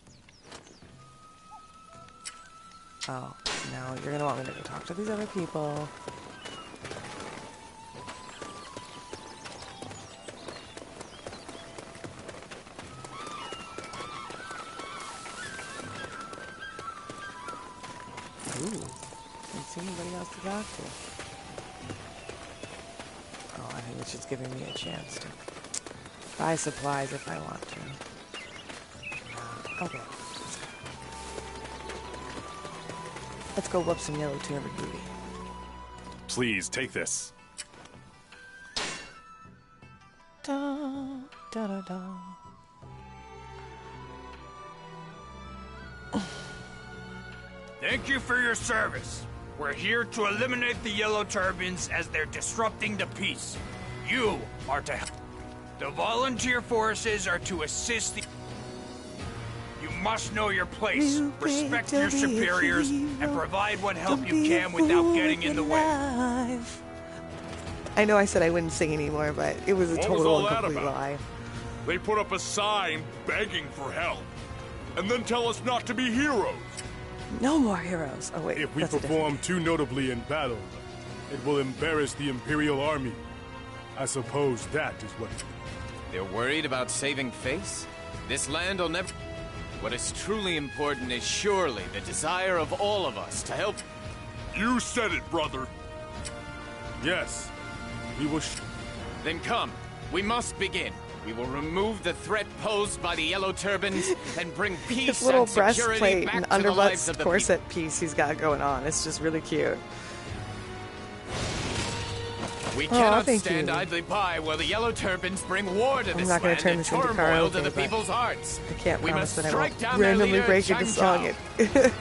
Speaker 1: Oh, no, you're going to want me to go talk to these other people. Ooh, can't see anybody else to talk to. Oh, I think it's just giving me a chance to buy supplies if I want to. Okay, let's go whoop some yellow turban booty.
Speaker 9: Please take this.
Speaker 1: Da, da, da, da.
Speaker 10: Thank you for your service. We're here to eliminate the Yellow Turbans as they're disrupting the peace. You are to help. The volunteer forces are to assist the... You must know your place, respect your superiors, and provide what help you can without getting in the way.
Speaker 1: I know I said I wouldn't sing anymore, but it was a total and complete lie.
Speaker 6: They put up a sign begging for help, and then tell us not to be heroes.
Speaker 1: No more heroes. Oh wait,
Speaker 9: If we
Speaker 1: that's a
Speaker 9: perform too notably in battle, it will embarrass the Imperial Army. I suppose that is what...
Speaker 3: They're worried about saving face? This land will never... What is truly important is surely the desire of all of us to help...
Speaker 6: You said it, brother.
Speaker 9: Yes, we will...
Speaker 3: Then come. We must begin. We will remove the threat posed by the Yellow Turbans and bring peace
Speaker 1: His little
Speaker 3: and security
Speaker 1: breastplate
Speaker 3: back
Speaker 1: and
Speaker 3: to the lives of
Speaker 1: underbutt
Speaker 3: the
Speaker 1: corset piece he's got going on. It's just really cute.
Speaker 3: people. We cannot
Speaker 1: thank
Speaker 3: stand
Speaker 1: you.
Speaker 3: idly by while the Yellow Turbans bring war to this
Speaker 1: not gonna
Speaker 3: land
Speaker 1: turn
Speaker 3: and
Speaker 1: this into
Speaker 3: turmoil
Speaker 1: karaoke,
Speaker 3: to the
Speaker 1: but
Speaker 3: people's hearts.
Speaker 1: I can't
Speaker 3: We
Speaker 1: promise
Speaker 3: must
Speaker 1: that I
Speaker 3: strike
Speaker 1: won't
Speaker 3: down their
Speaker 1: randomly
Speaker 3: leader,
Speaker 1: break into
Speaker 3: Chang
Speaker 1: song
Speaker 3: Chao.
Speaker 1: it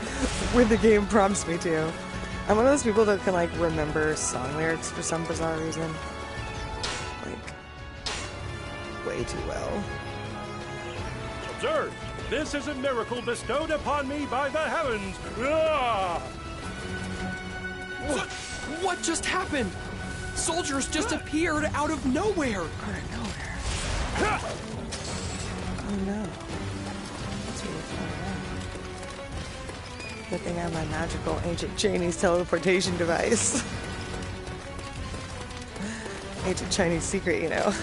Speaker 1: when the game prompts me to. I'm one of those people that can like remember song lyrics for some bizarre reason. Like way too well.
Speaker 7: Observe! This is a miracle bestowed upon me by the heavens! Ah!
Speaker 5: What just happened? Soldiers just appeared out of nowhere.
Speaker 1: Out of nowhere. Oh no. That's really far away. Good thing I have my magical ancient Chinese teleportation device. Ancient Chinese secret, you know.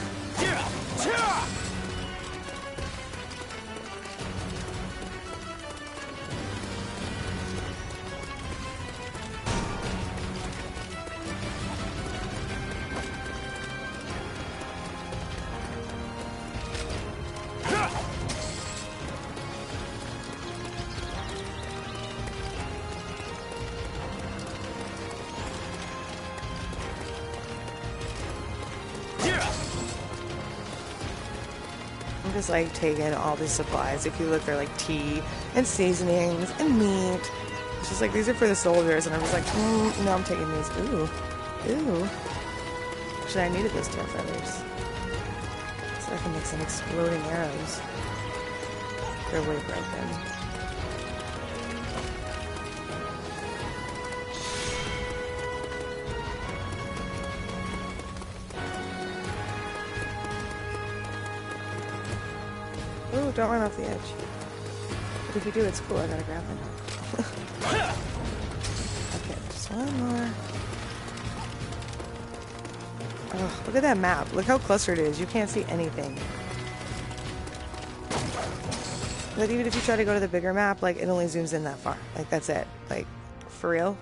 Speaker 1: I'm just like taking all these supplies. If you look, they're like tea and seasonings and meat. It's just like these are for the soldiers, and I'm just like, no, I'm taking these. Ooh, ooh. Actually, I needed those tail feathers so I can make some exploding arrows. They're way broken. Ooh, don't run off the edge. But if you do, it's cool. I gotta grab them. Okay, just one more. Oh, look at that map. Look how clustered it is. You can't see anything. But even if you try to go to the bigger map, like, it only zooms in that far. Like, that's it. Like, for real?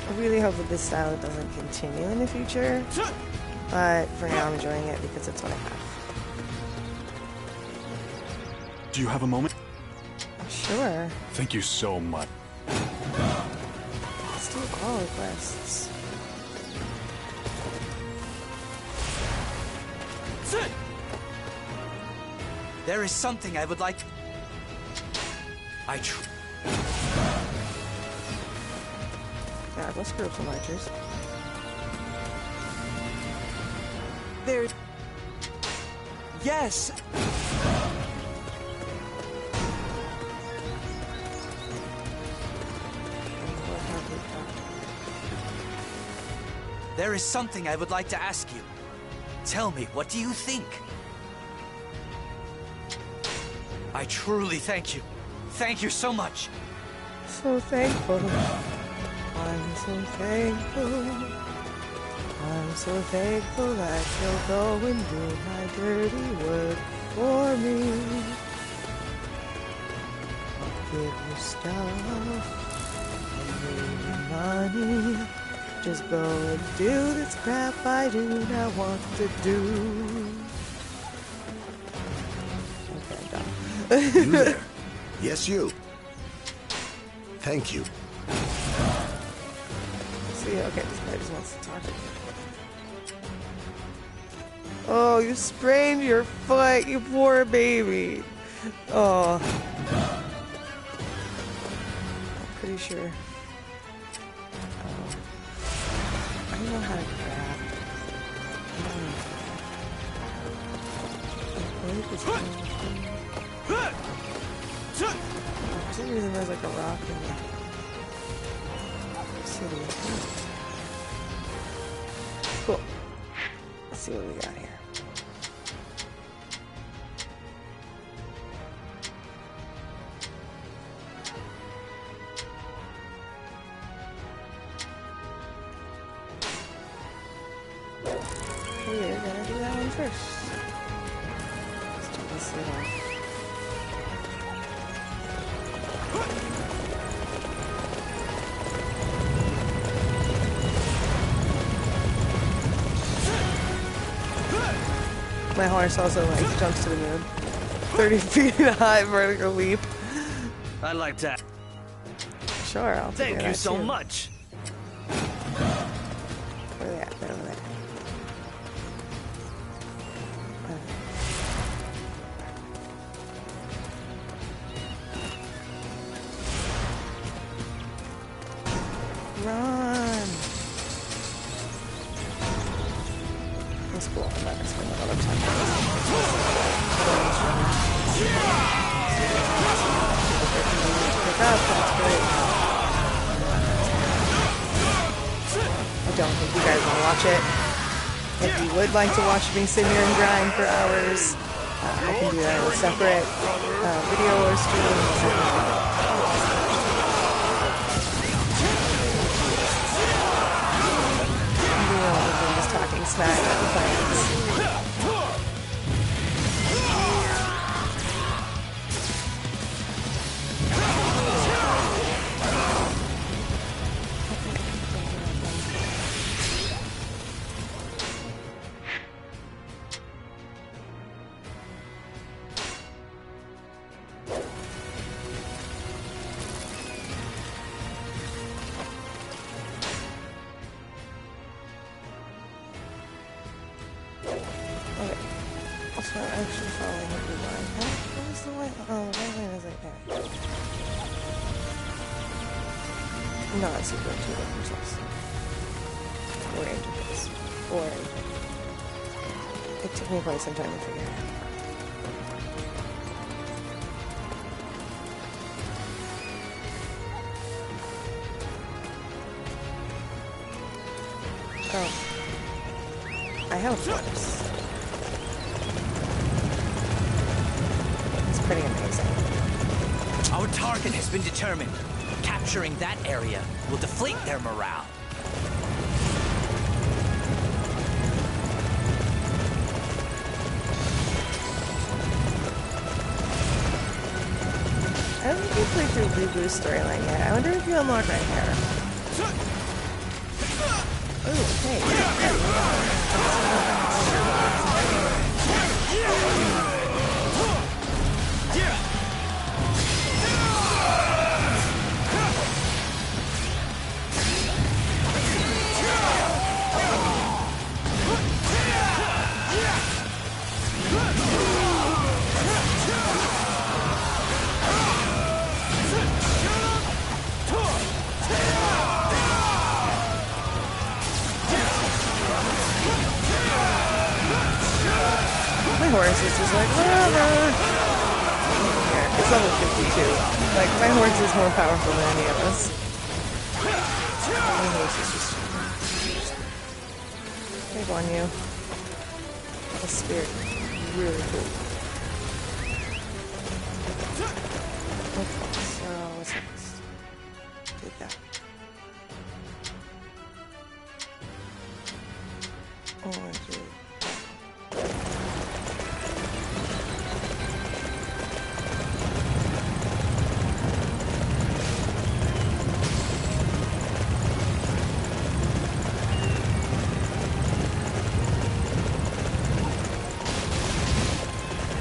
Speaker 1: I really hope that this style doesn't continue in the future, but for now I'm enjoying it because it's what I have.
Speaker 9: Do you have a moment?
Speaker 1: Sure.
Speaker 9: Thank you so much.
Speaker 1: Let's do all requests.
Speaker 10: There is something I would like.
Speaker 1: Yeah, let's screw up some archers.
Speaker 10: There. Yes. There is something I would like to ask you. Tell me, what do you think? I truly thank you. Thank you so much.
Speaker 1: So thankful. I'm so thankful. I'm so thankful that you'll go and do my dirty work for me. I'll give you stuff. I'll give you money. Just go and do this crap I do not want to do. Okay, I'm done.
Speaker 7: You there? Yes, you. Thank you.
Speaker 1: See, okay, this guy just wants to talk to me. Oh, you sprained your foot, you poor baby. Oh. I'm pretty sure. Oh. I don't know how to grab. For some reason there's like a rock in the city. Cool. Let's see what we got here. We're gonna do that one first. Let's do this little. My horse also like jumps to the moon. 30 feet high vertical leap.
Speaker 5: I'd like to.
Speaker 1: Sure, I'll
Speaker 5: Thank you so
Speaker 1: too.
Speaker 5: much.
Speaker 1: Where are they at? They're over there. Run! That's cool. I'm not gonna spend a lot of time on this. Pick up, that's great. I don't think you guys want to watch it. If you would like to watch me sit here and grind for hours, I can do that in a separate video or stream. I'm just talking smack about the plans. Actually following the blue line. What was the white line? Oh, the white line is right there. Not super intuitive themselves. Or interface. Or it took me quite some time to figure it out. Oh. I have a force. Pretty amazing.
Speaker 10: Our target has been determined. Capturing that area will deflate their morale.
Speaker 1: I don't think played through Reboo's storyline yet. I wonder if you unlock right here. Oh, okay. My horse is just like, whatever. Here, it's level 52. Like, my horse is more powerful than any of us. My horse is just big on you. The spirit. Really cool. Okay, so what's next? Take that. Oh, dude.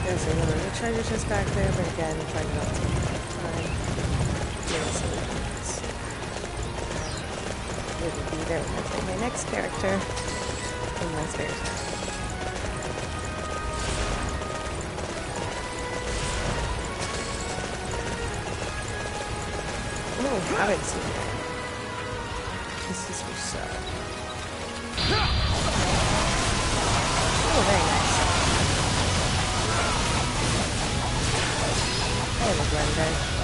Speaker 1: There's another treasure chest back there, but again, I'm trying not to find silly things. It would be there when I play my next character in my spare time. Oh, I haven't seen that. This is Musou. Oh, very nice.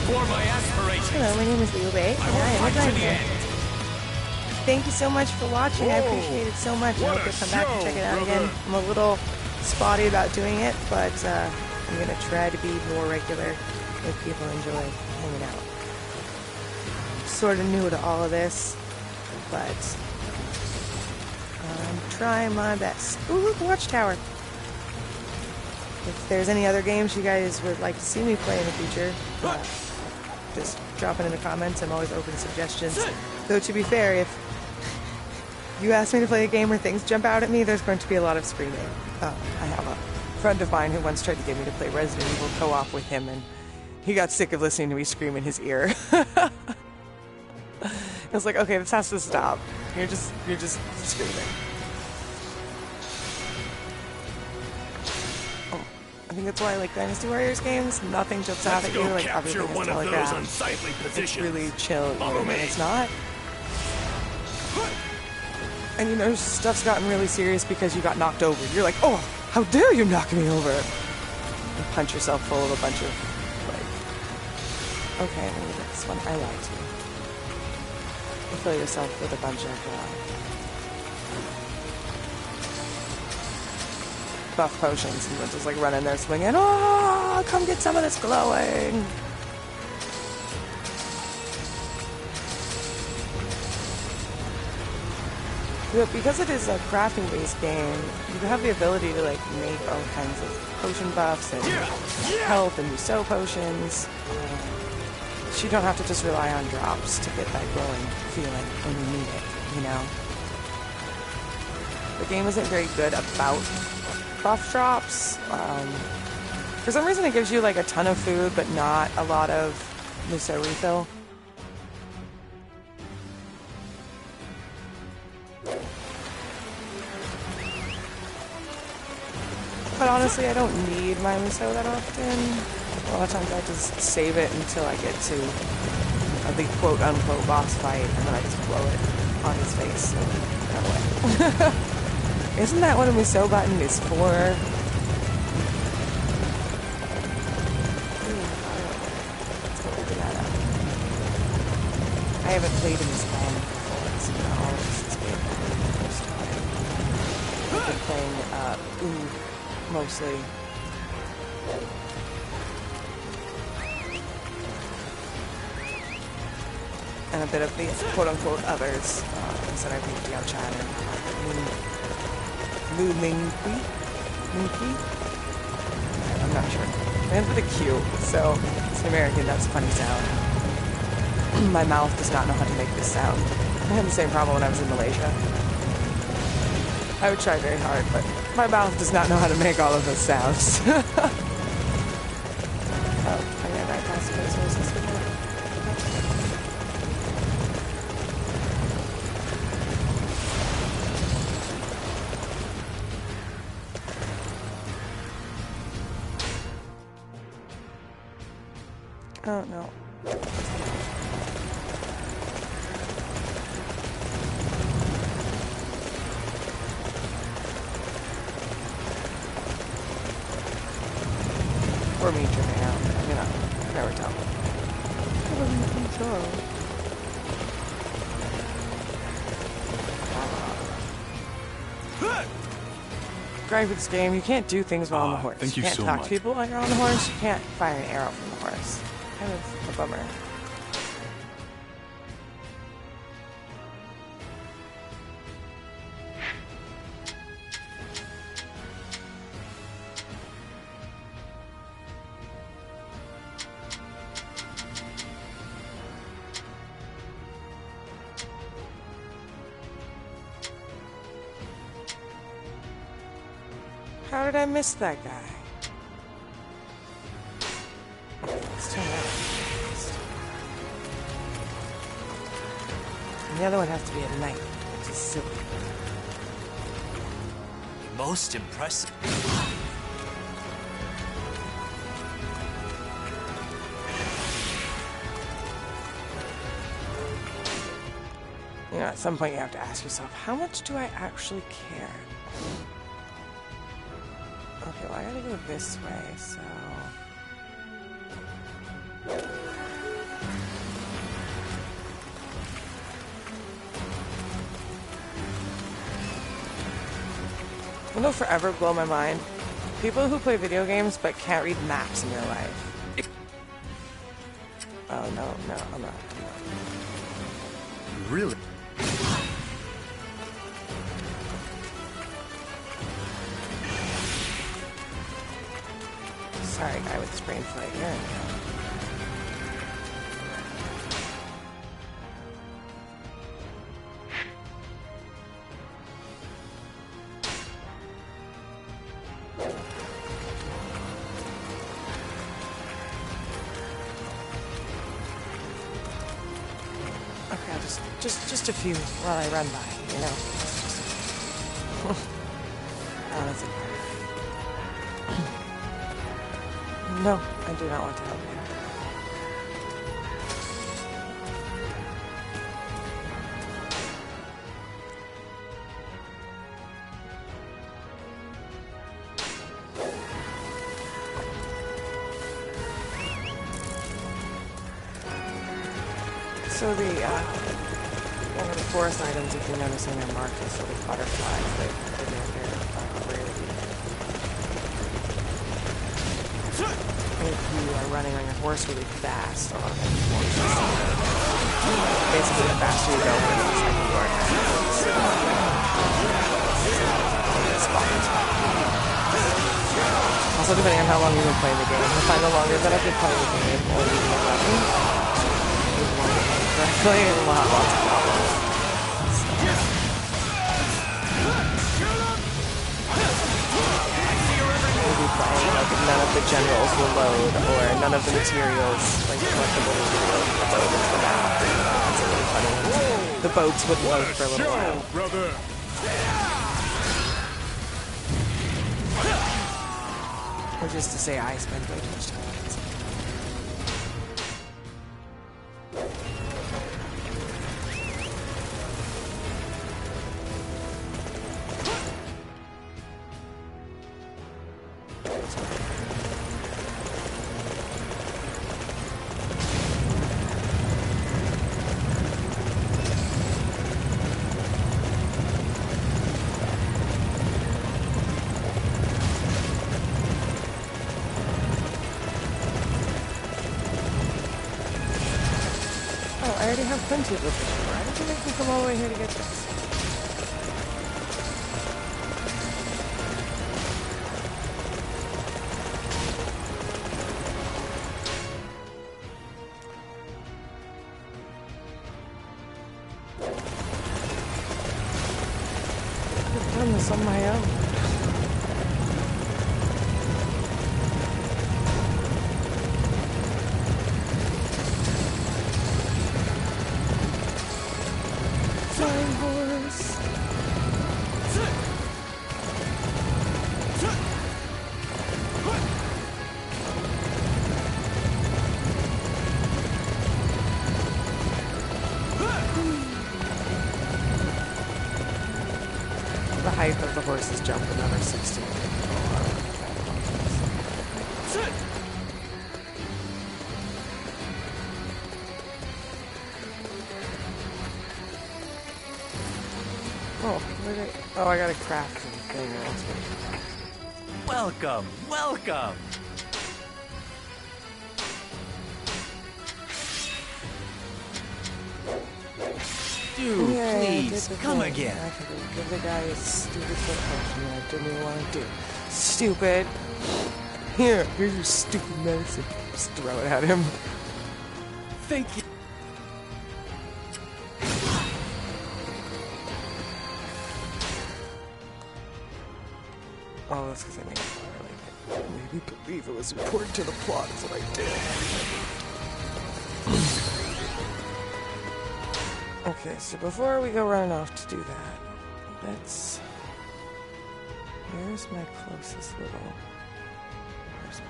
Speaker 4: For my aspirations.
Speaker 1: Hello, my name is Liu Bei, and I am a grinder. Thank you so much for watching. I appreciate it so much. I hope you'll come back and check it out again. I'm a little spotty about doing it, but I'm going to try to be more regular if people enjoy hanging out. I'm sort of new to all of this, but I'm trying my best. Ooh, look, Watchtower. If there's any other games you guys would like to see me play in the future, just drop it in the comments. I'm always open to suggestions. Though to be fair, if you ask me to play a game where things jump out at me, there's going to be a lot of screaming. I have a friend of mine who once tried to get me to play Resident Evil co-op with him, and he got sick of listening to me scream in his ear. I was like, okay, this has to stop. You're just screaming. I think that's why I like Dynasty Warriors games. Nothing jumps out at you like everything is telegraphed. It's really chill, even when it's not. And you know, stuff's gotten really serious because you got knocked over. You're like, oh, how dare you knock me over? And punch yourself full of a bunch of, like, okay, maybe this one, I lied to you. You fill yourself with a bunch of, buff potions, and they're just like running there swinging, oh, come get some of this glowing. But because it is a crafting based game, you have the ability to like make all kinds of potion buffs and health and Musou potions. So you don't have to just rely on drops to get that glowing feeling when you need it, you know? The game isn't very good about buff drops. For some reason it gives you like a ton of food but not a lot of Musou refill. But honestly, I don't need my Musou that often. A lot of times I just save it until I get to the quote-unquote boss fight, and then I just blow it on his face and run away. Isn't that what a Musou button is for? Let's go open that up. I haven't played in this game before. It's all this game for the first time. I've been playing mostly. And a bit of the quote-unquote others, instead of the Chan and Lu Ming Kui? I'm not sure. And with a Q, so it's American, that's a funny sound. My mouth does not know how to make this sound. I had the same problem when I was in Malaysia. I would try very hard, but my mouth does not know how to make all of those sounds. Oh, I'm gonna bypass the resources. Oh no. Or me tripping out. You know, never tell. Great with this game, you can't do things while on the horse.
Speaker 11: Thank you
Speaker 1: can't
Speaker 11: so
Speaker 1: talk
Speaker 11: much.
Speaker 1: to people while you're on the horse. You can't fire an arrow from the horse. Kind of a bummer. How did I miss that guy? Let's turn that on. And the other one has to be at night, which is silly.
Speaker 10: Most impressive.
Speaker 1: You know, at some point you have to ask yourself, how much do I actually care? Okay, well, I gotta go this way, so... It'll forever blow my mind. People who play video games but can't read maps in real life. Oh, no, I'm not.
Speaker 11: Really?
Speaker 1: Sorry, guy with his brain flight. You're in here. Okay, just a few while I run by, you know. Oh, that's it. No, I do not want to help you. So one of the forest items, if you notice in their mark, is sort of butterflies that they're rarely. If you are running on your horse really fast, or basically the faster you go, the less like you are. Also, depending on how long you've been playing the game, I find the longer that I've been playing the game, or even the weapon, correctly, and we'll have lots of problems. We'll be playing, like, none of the generals will load, or none of the materials, like collectible materials, will load into the map. That's really funny. The boats would load for a little while.
Speaker 9: Brother.
Speaker 1: Or just to say I spend way too much time on it. I already have plenty of literature. Why did you make me come all the way here to get this? this on my own. Flying horse. The height of the horse's jump another 16. Oh, I gotta craft the thing.
Speaker 5: Welcome, welcome. Dude, please, come again.
Speaker 1: I could give the guy a stupid foot potion that I didn't even want to do. Stupid. Here's your stupid medicine. Just throw it at him.
Speaker 5: Thank you.
Speaker 1: Oh, that's because I made it made me believe it was important to the plot, is what I did. Okay, so before we go running off to do that, let's... Where's my closest little... Where's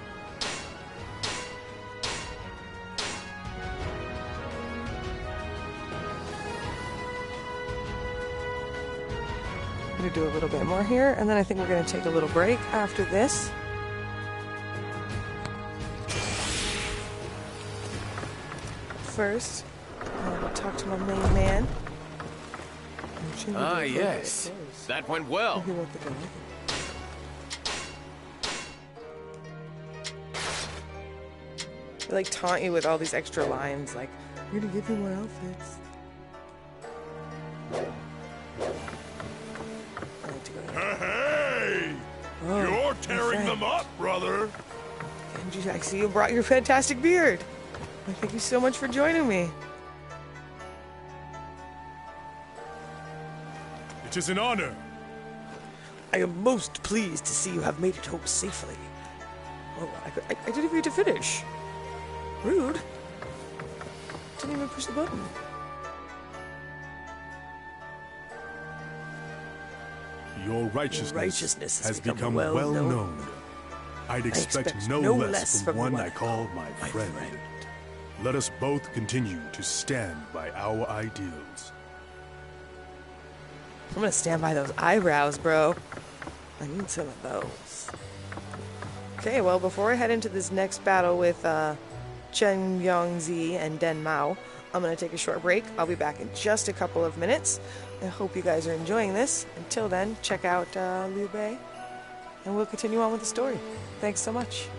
Speaker 1: I'm gonna do a little bit more here, and then I think we're gonna take a little break after this. First, I'll talk to my main man.
Speaker 3: Ah, yes. That went well.
Speaker 1: They like taunt you with all these extra lines, like, "You're gonna give me more outfits."
Speaker 6: Hey!
Speaker 1: Oh,
Speaker 6: You're tearing them up, brother.
Speaker 1: And I see you brought your fantastic beard. Well, thank you so much for joining me.
Speaker 9: It is an honor.
Speaker 1: I am most pleased to see you have made it home safely. Oh, I didn't even get to finish. Rude. Didn't even push the button.
Speaker 9: Your righteousness has become well known. I'd expect no less from one I call my friend. Let us both continue to stand by our ideals.
Speaker 1: I'm gonna stand by those eyebrows, bro. I need some of those. Okay, well, before I head into this next battle with Chen Yongzi and Den Mao, I'm gonna take a short break. I'll be back in just a couple of minutes. I hope you guys are enjoying this. Until then, check out Liu Bei, and we'll continue on with the story. Thanks so much.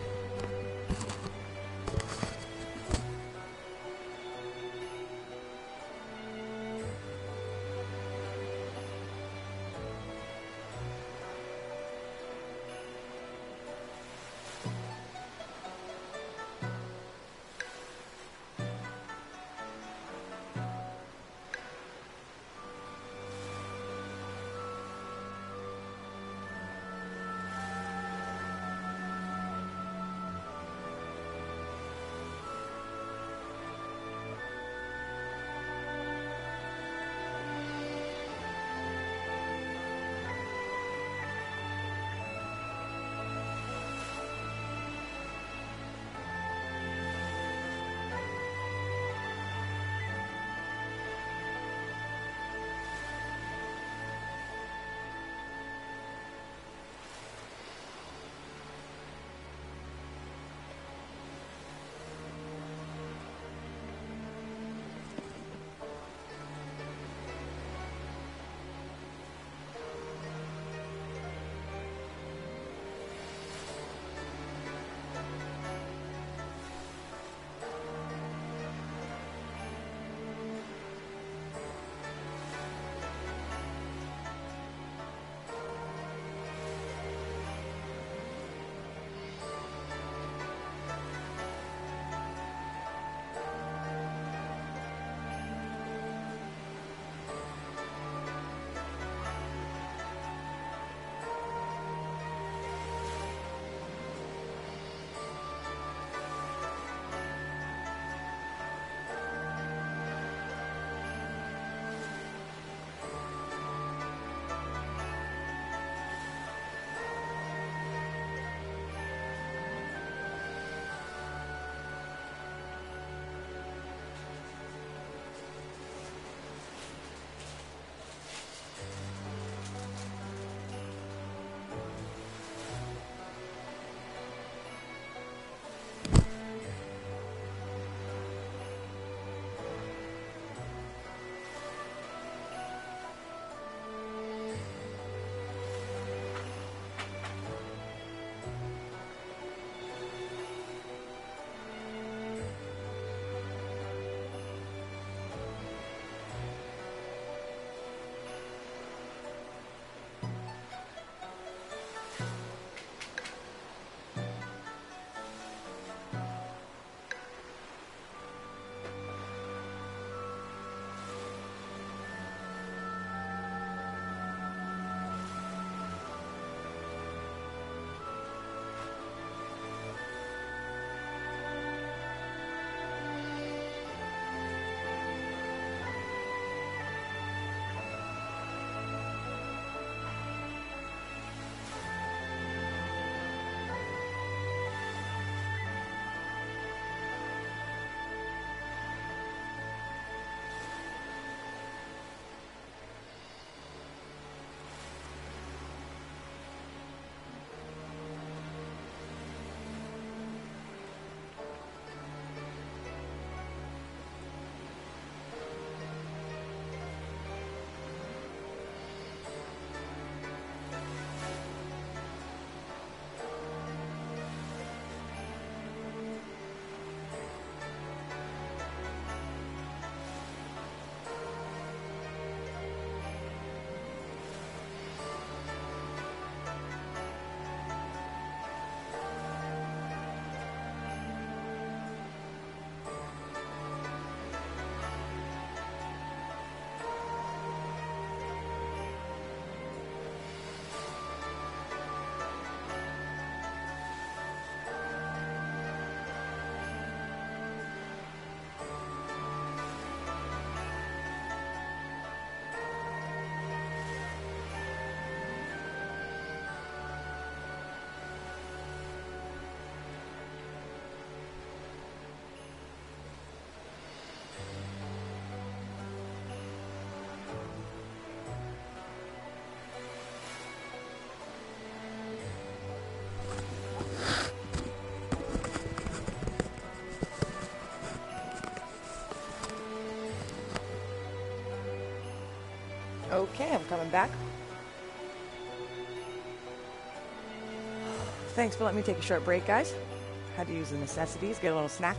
Speaker 1: Okay, I'm coming back. Thanks for letting me take a short break, guys. Had to use the necessities, get a little snack.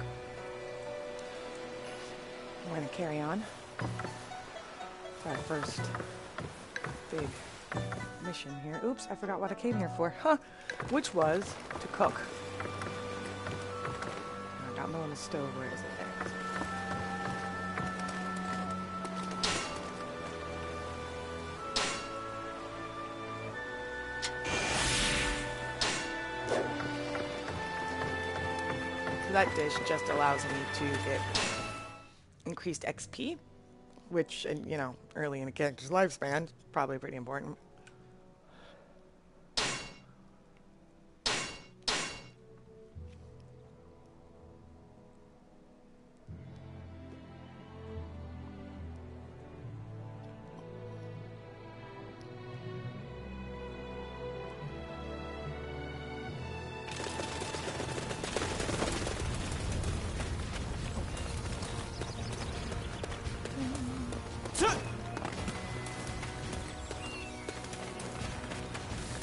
Speaker 1: We're gonna carry on. It's our first big mission here. Oops, I forgot what I came here for. Huh. Which was to cook. I got no on the stove. Where is it? There it is. So that dish just allows me to get increased XP, which, you know, early in a character's lifespan, is probably pretty important.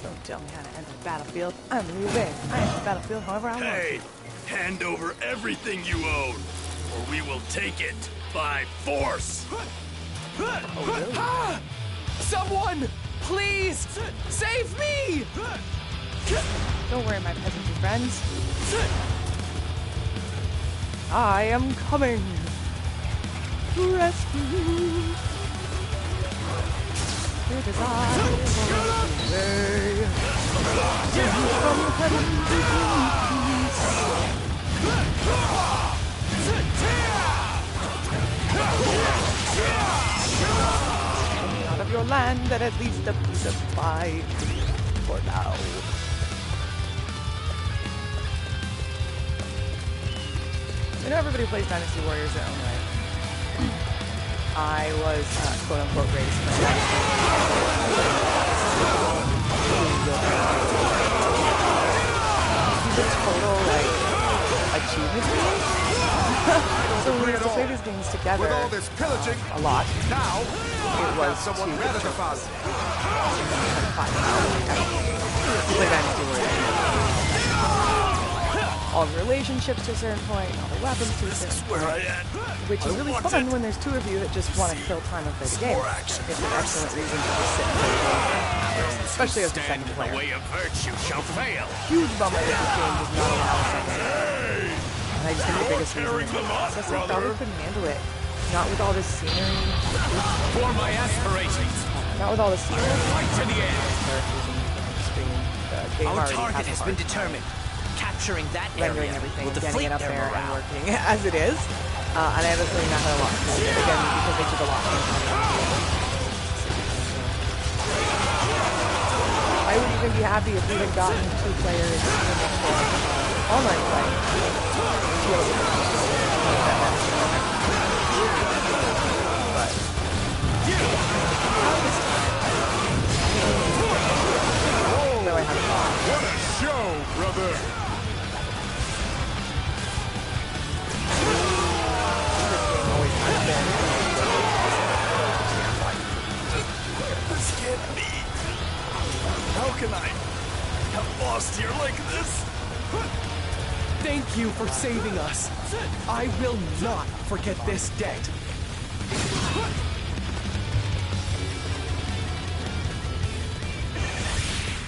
Speaker 1: Don't tell me how to enter the battlefield. I'm Liu Bei. I enter the battlefield however I want.
Speaker 7: Hey, hand over everything you own, or we will take it by force.
Speaker 1: Oh, really?
Speaker 4: Someone! Please! Save me!
Speaker 1: Don't worry, my peasantry friends. I am coming to rescue. It is I, Liu Bei, from heaven to peace. Out of your land, and at least a piece of pie for now. You know, everybody plays Dynasty Warriors their own way. I was, quote-unquote, raised for Dynasty. It's a total, like, achievement game. So we used to play these games together
Speaker 11: with all this pillaging,
Speaker 1: a lot.
Speaker 11: Now,
Speaker 1: it was
Speaker 11: someone rather than us.
Speaker 1: Play Dynasty Warriors. All the relationships to a certain point, all the weapons to a certain point, which is really fun when there's two of you that just want to kill time and play the game. It's an excellent reason to just sit and play the game, especially as the second player.
Speaker 7: The way of virtue shall fail.
Speaker 1: Huge bummer that this game does not allow a second player. And I just think the biggest reason is I probably couldn't handle it. Not with all this scenery.
Speaker 3: For my aspirations.
Speaker 1: Not with all this scenery.
Speaker 3: Right to the end.
Speaker 5: Our target has been determined. Capturing that
Speaker 1: rendering
Speaker 5: area
Speaker 1: everything,
Speaker 5: will
Speaker 1: getting
Speaker 5: deflate
Speaker 1: it up
Speaker 5: their
Speaker 1: there
Speaker 5: morale.
Speaker 1: and working as it is. And I have a feeling that had a lot to do with it, again, because they took a lot from it. I would even be happy if we had gotten 2 players in the online play. But really had a lot.
Speaker 9: What a show, brother!
Speaker 7: This can't be. How can I have lost here like this?
Speaker 4: Thank you for saving us. I will not forget this debt.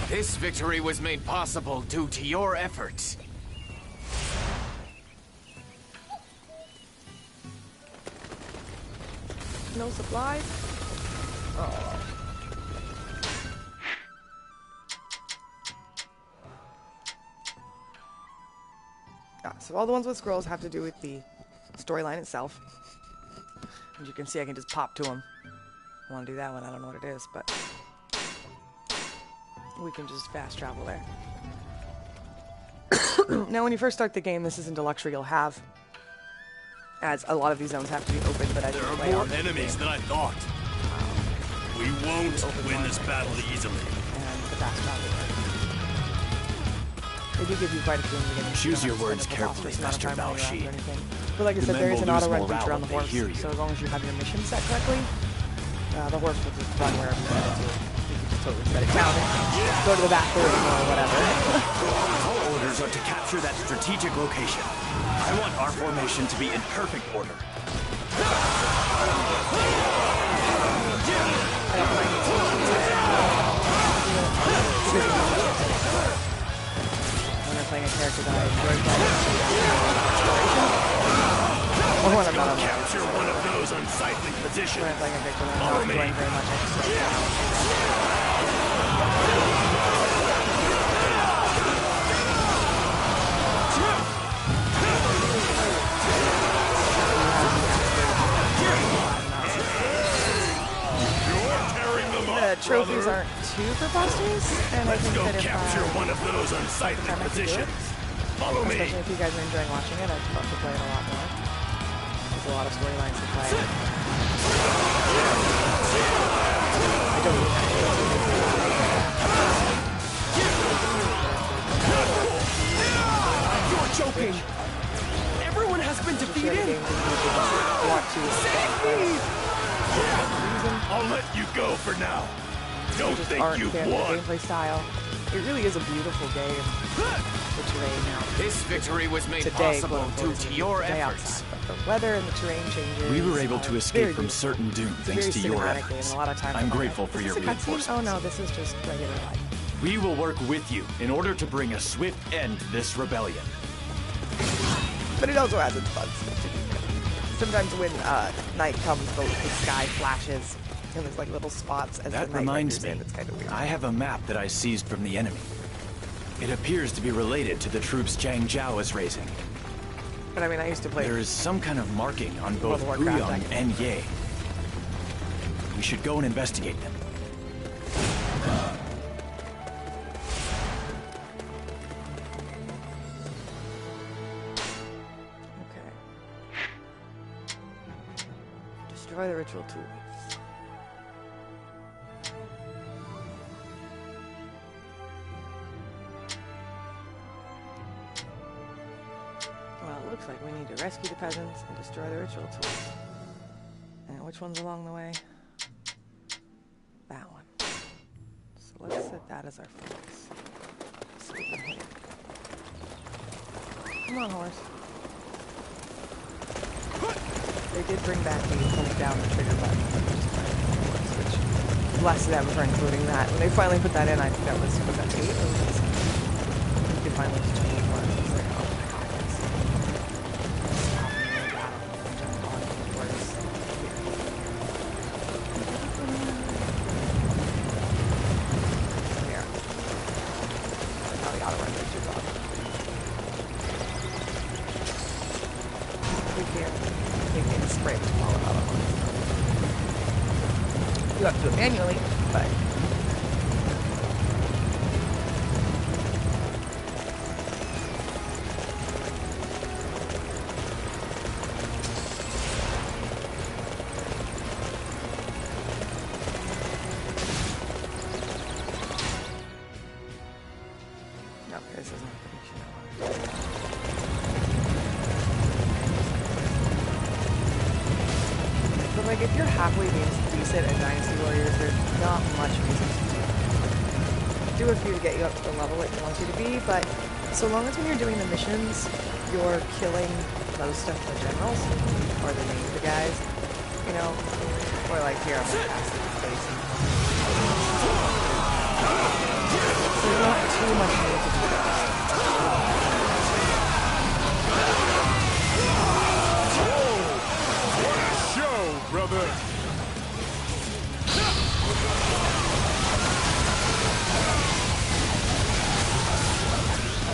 Speaker 3: This victory was made possible due to your efforts.
Speaker 1: No supplies? Oh. So all the ones with scrolls have to do with the storyline itself. As you can see, I can just pop to them. I want to do that one. I don't know what it is, but we can just fast travel there. Now, when you first start the game, this isn't a luxury you'll have, as a lot of these zones have to be open, but I didn't play
Speaker 7: There are
Speaker 1: on
Speaker 7: more enemies than I thought. We won't win this battle easily.
Speaker 1: And the fast travel. They do give you quite a few in the beginning.
Speaker 7: Choose your
Speaker 1: You don't
Speaker 7: words
Speaker 1: have to
Speaker 7: carefully,
Speaker 1: spend a
Speaker 7: Master
Speaker 1: ton of time
Speaker 7: Bao
Speaker 1: running around or
Speaker 7: Shi.
Speaker 1: anything. But like I
Speaker 7: The
Speaker 1: said,
Speaker 7: men
Speaker 1: there is
Speaker 7: will
Speaker 1: an
Speaker 7: lose
Speaker 1: auto run
Speaker 7: morale
Speaker 1: feature on the
Speaker 7: if they
Speaker 1: horse,
Speaker 7: hear you.
Speaker 1: so as long as you have your mission set correctly, The horse will just run wherever you want it to. You can just totally set it down and go to the bathroom or whatever.
Speaker 12: Our orders are to capture that strategic location. I want our formation to be in perfect order.
Speaker 1: When I'm playing a character that I enjoy playing, or when I'm not on
Speaker 7: Capture one of those unsightly positions.
Speaker 1: when I'm playing a character that I'm not enjoying very much, I just don't the trophies aren't too preposterous, and I think that if
Speaker 7: capture one of those unsightly positions. Follow me.
Speaker 1: Especially if you guys are enjoying watching it, I'd love to play it a lot more. There's a lot of storylines to play. I don't need that.
Speaker 4: You're joking! Everyone has been defeated!
Speaker 1: Want to
Speaker 7: I'll let you go for now. Don't think you've won.
Speaker 1: Gameplay style. It really is a beautiful game. The terrain now.
Speaker 3: This victory was made
Speaker 1: Today,
Speaker 3: possible due to your efforts.
Speaker 1: The weather and the terrain changes.
Speaker 12: We were able to escape from certain doom thanks to your efforts.
Speaker 1: A lot of times
Speaker 12: I'm grateful for your
Speaker 1: reinforcements.
Speaker 12: reinforcements.
Speaker 1: Oh no, this is just regular life.
Speaker 12: We will work with you in order to bring a swift end to this rebellion.
Speaker 1: But it also has its fun stuff to do. Sometimes when night comes, the sky flashes, and there's like little spots as
Speaker 12: That
Speaker 1: the night
Speaker 12: reminds
Speaker 1: renders
Speaker 12: me,
Speaker 1: in. It's kind of weird.
Speaker 12: I have a map that I seized from the enemy. It appears to be related to the troops Zhang Zhao is raising.
Speaker 1: But I mean, I used to play.
Speaker 12: There is some kind of marking on both
Speaker 1: World of Warcraft,
Speaker 12: Ouyang and Ye. We should go and investigate them.
Speaker 1: Okay. Destroy the ritual tools. Well, it looks like we need to rescue the peasants and destroy the ritual tools. And which one's along the way? That one. So let's set that as our focus. Come on, horse. They did bring back the pulling down the trigger button, which bless them for including that. When they finally put that in, I think that was 8 or was it 7? They finally just changed one. It's like, oh my god, that's There. That's how the auto run features off. They can spray to all of them. You have to do it manually, but no, this is not the connection I wanted. But like, if you're halfway decent at Dynasty Warriors, there's not much reason to do a few to get you up to the level it wants you to be, but so long as when you're doing the missions, you're killing most of the generals, or the main the guys, you know, or like here I'm gonna pass through the face. There's not too much need to do that.
Speaker 9: Brother!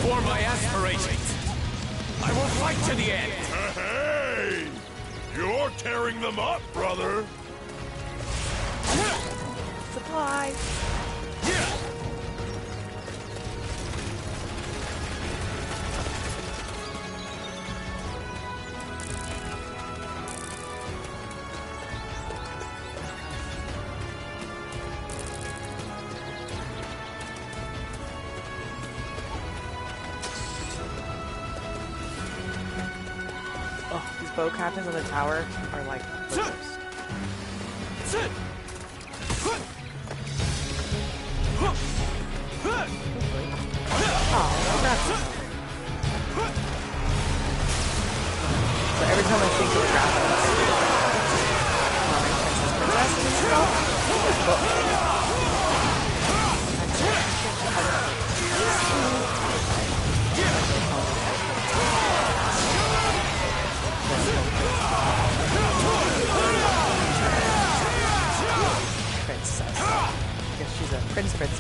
Speaker 3: For my aspirations, I will fight to the end.
Speaker 6: Hey! You're tearing them up, brother!
Speaker 1: Supply! Bow captains on the tower are like the worst. So every time I think of graphics, Princess and stuff, princess. I guess she's a princess,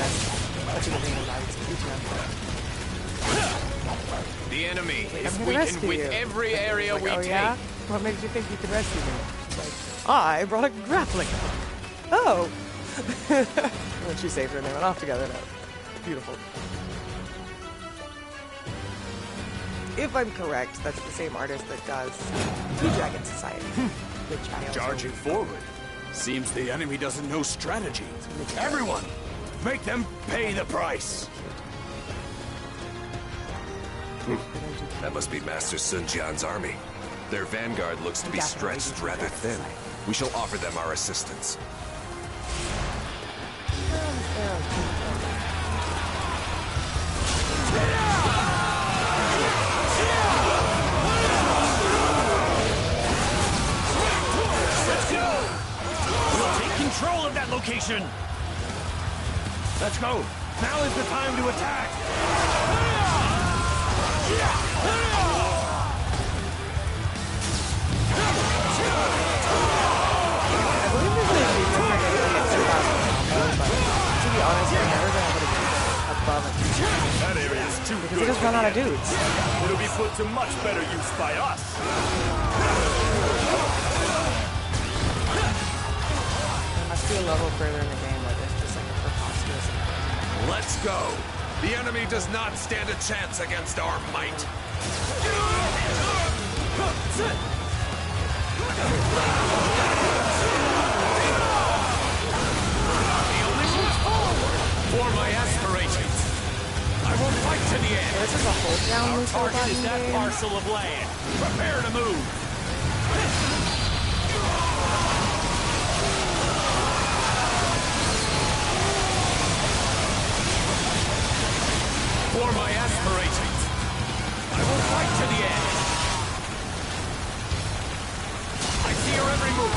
Speaker 1: but she doesn't even know it's
Speaker 3: The enemy
Speaker 1: Wait,
Speaker 3: is
Speaker 1: I'm gonna
Speaker 3: weakened
Speaker 1: rescue
Speaker 3: with
Speaker 1: you.
Speaker 3: every area
Speaker 1: Like,
Speaker 3: we
Speaker 1: oh,
Speaker 3: take.
Speaker 1: yeah? What makes you think you can rescue me? Like, I brought a grappling hook. Oh! And then she saved her and they went off together. No. Beautiful. If I'm correct, that's the same artist that does Two Dragon Society, which I also...
Speaker 12: Charging forward. Seems the enemy doesn't know strategy. Everyone, make them pay the price.
Speaker 13: That must be Master Sun Jian's army. Their vanguard looks to be stretched rather thin. We shall offer them our assistance.
Speaker 12: Let's go! We'll take control of that location! Let's go! Now is the time to attack!
Speaker 1: I believe there's a feature for getting like a 2,000 combo, but to be honest, I've never been able to get above a 2,000.
Speaker 12: That area is too
Speaker 1: Because
Speaker 12: good.
Speaker 1: they just run out of dudes.
Speaker 12: It'll be put to much better use by us.
Speaker 1: There must be a level further in the game where there's just like a preposterous.
Speaker 13: Let's go! The enemy does not stand a chance against our might.
Speaker 3: For my aspirations, I will fight to the end.
Speaker 1: This is a hold down
Speaker 12: Our
Speaker 1: Musou
Speaker 12: target
Speaker 1: button
Speaker 12: is that
Speaker 1: game.
Speaker 12: parcel of land. Prepare to move.
Speaker 3: For my aspirations, I will fight to the end. I see your every move.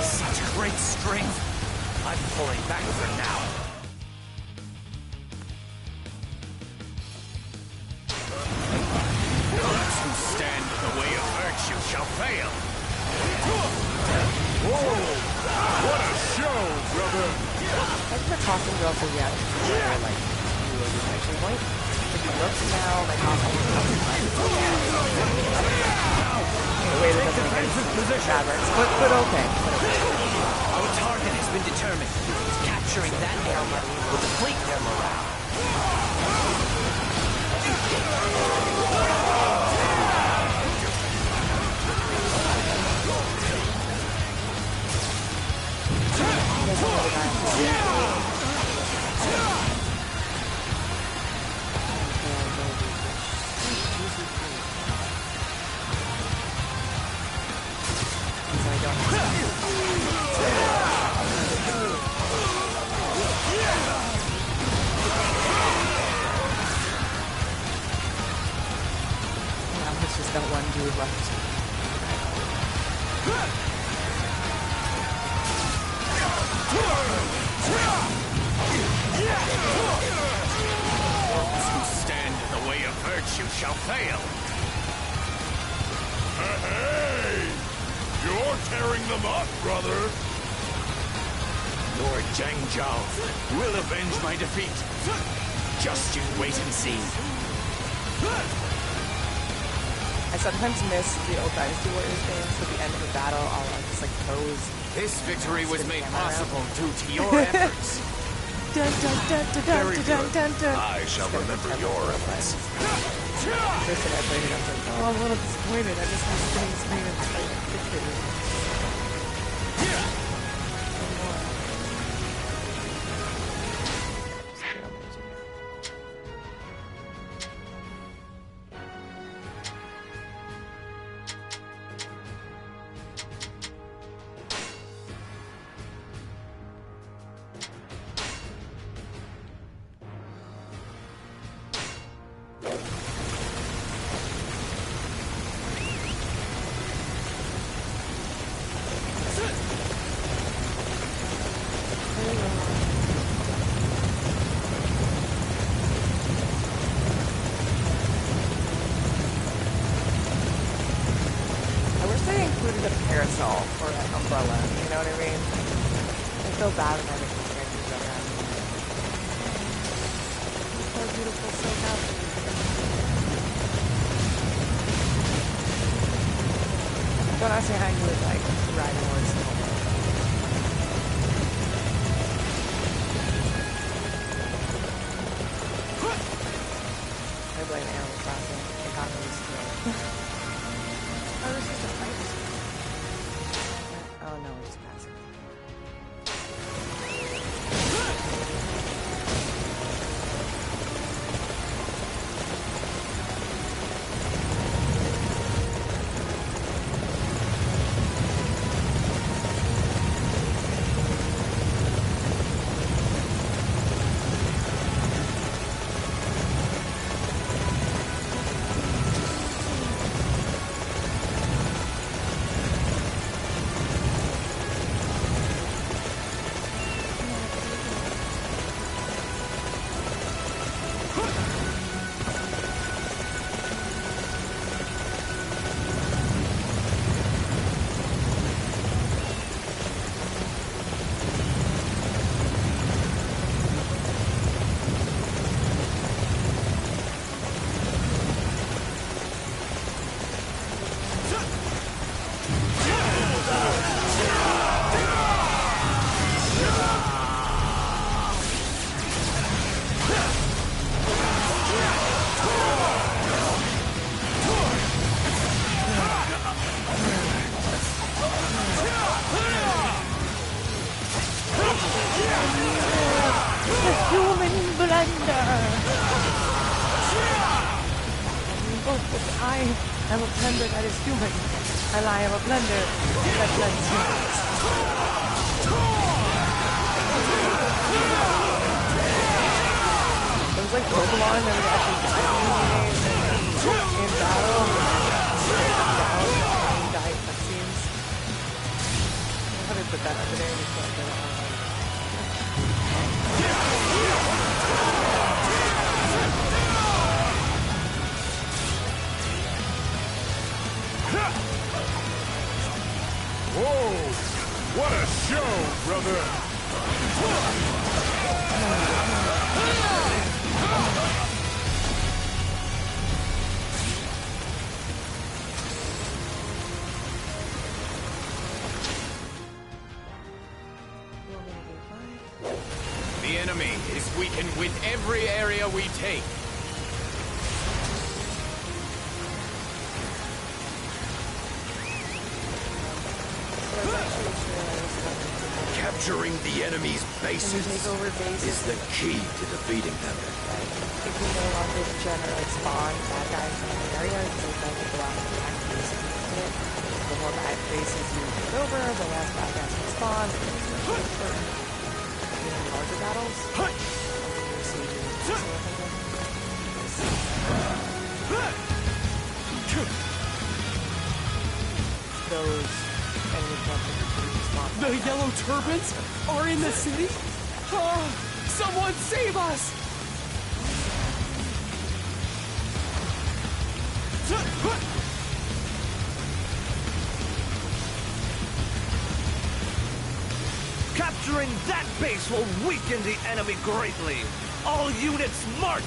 Speaker 12: Such great strength. I'm pulling back for now.
Speaker 3: Those who stand in the way of virtue shall fail.
Speaker 6: Whoa! What a show, brother!
Speaker 1: I think the costumes are also reaction to their like new actually point. If you look now, my costume is the way that doesn't make any fabrics, but okay.
Speaker 10: Our target has been determined. Capturing that area will deplete their morale.
Speaker 1: It's just that one dude left.
Speaker 3: Those who stand in the way of virtue shall fail.
Speaker 6: Hey! You're tearing them up, brother!
Speaker 12: Lord Zhangzhou will avenge my defeat. Just you wait and see.
Speaker 1: I sometimes miss the old Dynasty Warriors games. At the end of a battle, I'll just like pose.
Speaker 3: This victory was made possible due to your efforts.
Speaker 1: Dun, dun, dun, dun, dun,
Speaker 13: Very
Speaker 1: dun,
Speaker 13: good.
Speaker 1: dun, dun.
Speaker 13: I shall remember your efforts.
Speaker 1: First time I played it, I was like, oh, I'm a little disappointed. I just was spinning the screen and just like fixated. bad when I make these characters that are so beautiful, so happy. Don't ask me how you would like ride a horse. I blame Animal Crossing. It got me scared. Oh, this is the fight. Oh no, we're just passing. I am a blender that is human, and I am a blender that blends humans. It was like Pokemon that would actually fight in battle. Down, die cutscenes. How did I put that over there? Just put that on.
Speaker 9: Whoa! What a show, brother!
Speaker 3: The enemy is weakened with every area we take.
Speaker 12: Capturing the enemy's bases is the key to defeating them.
Speaker 1: If you no longer generally spawn bad guys in an area, so you don't go out and attack bases and hit it. The more bad bases you get over, the less bad guys can spawn. In larger battles, those enemy characters spawn.
Speaker 4: The yellow turbans are in the city? Oh, someone save us!
Speaker 12: Capturing that base will weaken the enemy greatly. All units march!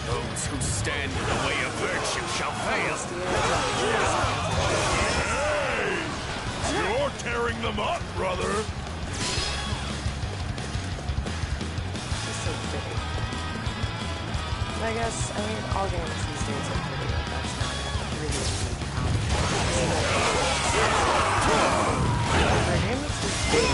Speaker 3: Those who stand in the way of virtue shall fail.
Speaker 6: Hey! You're tearing them up, brother!
Speaker 1: Just so big. I guess, I mean, all games these days are pretty good. That's not really easy to count. The game is just big.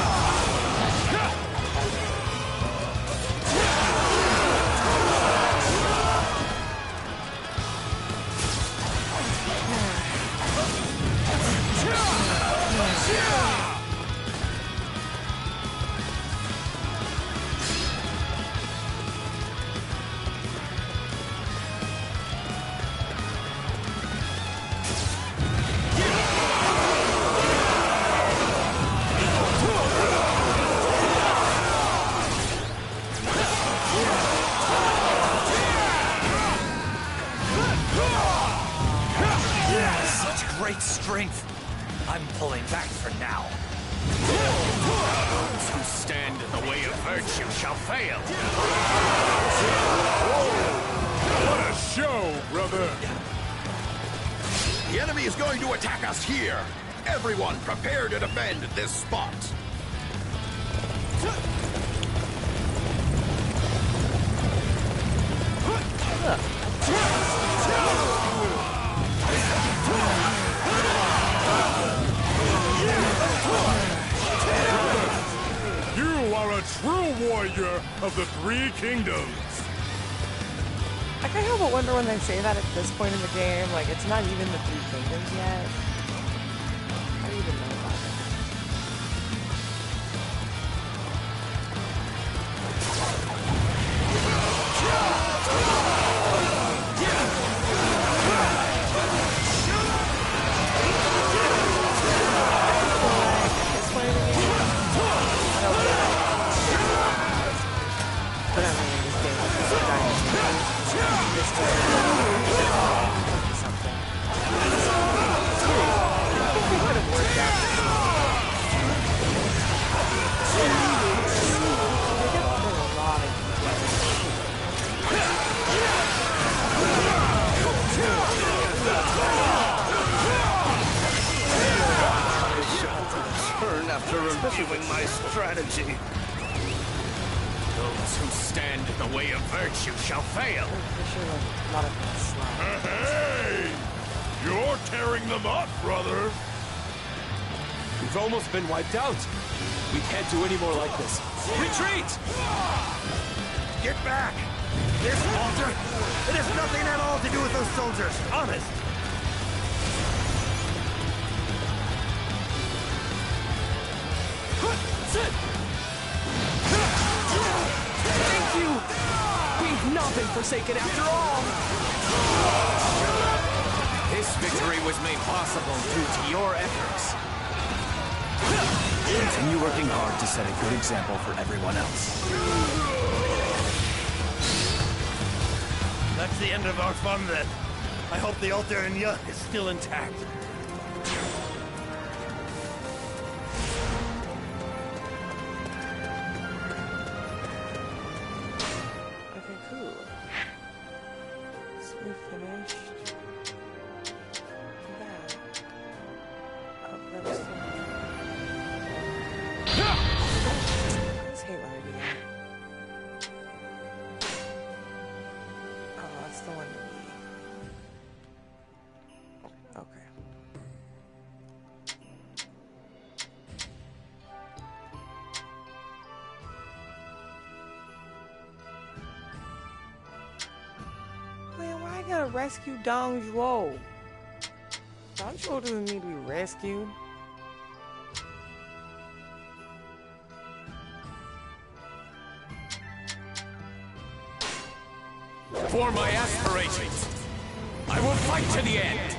Speaker 10: strength. I'm pulling back for now.
Speaker 3: Those who stand in the way of virtue shall fail.
Speaker 6: What a show, brother!
Speaker 14: The enemy is going to attack us here. Everyone prepare to defend this spot.
Speaker 6: You are a true warrior of the Three Kingdoms.
Speaker 1: I can't help but wonder when they say that at this point in the game, like, it's not even the Three Kingdoms yet. How do you even know about it? But I mean, this game is so Dynasty. This something. I think we would have worked out. They did a lot of
Speaker 12: Turn after reviewing my strategy.
Speaker 3: Those who stand in the way of virtue shall fail.
Speaker 6: Hey! You're tearing them up, brother!
Speaker 4: We've almost been wiped out. We can't do any more like this. Retreat!
Speaker 12: Get back! This altar, it has nothing at all to do with those soldiers, honest.
Speaker 4: Thank you! We've not been forsaken after all!
Speaker 3: This victory was made possible due to your efforts.
Speaker 12: Continue working hard to set a good example for everyone else. That's the end of our fun then. I hope the altar in Yun is still intact.
Speaker 1: Okay, cool. So we finished that. I just hate when I do that. Oh, that's the one to be. Okay. Man, why I gotta rescue Dong Zhuo? Dong Zhuo doesn't need to be rescued.
Speaker 3: For my aspirations, I will fight to the end.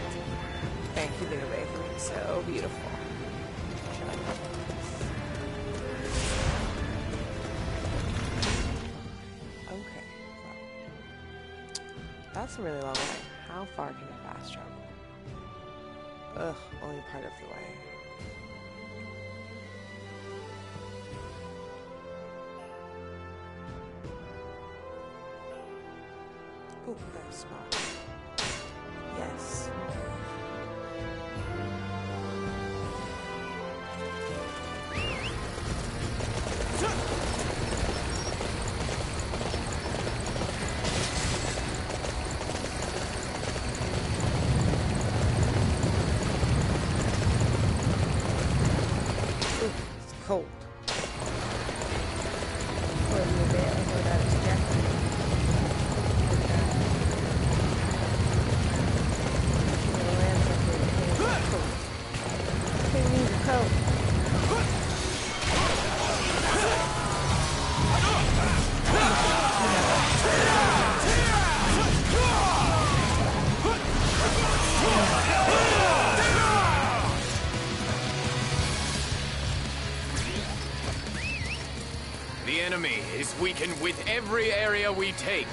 Speaker 1: Thank you, Luna Bay, for being so beautiful. Okay, well, that's a really long way. How far can a fast travel? Ugh, only part of the way. Ooh, there's a spot. Yes. Ooh, it's cold. Put it in the bed. I know that is jacket.
Speaker 3: The enemy is weakened with every area we take.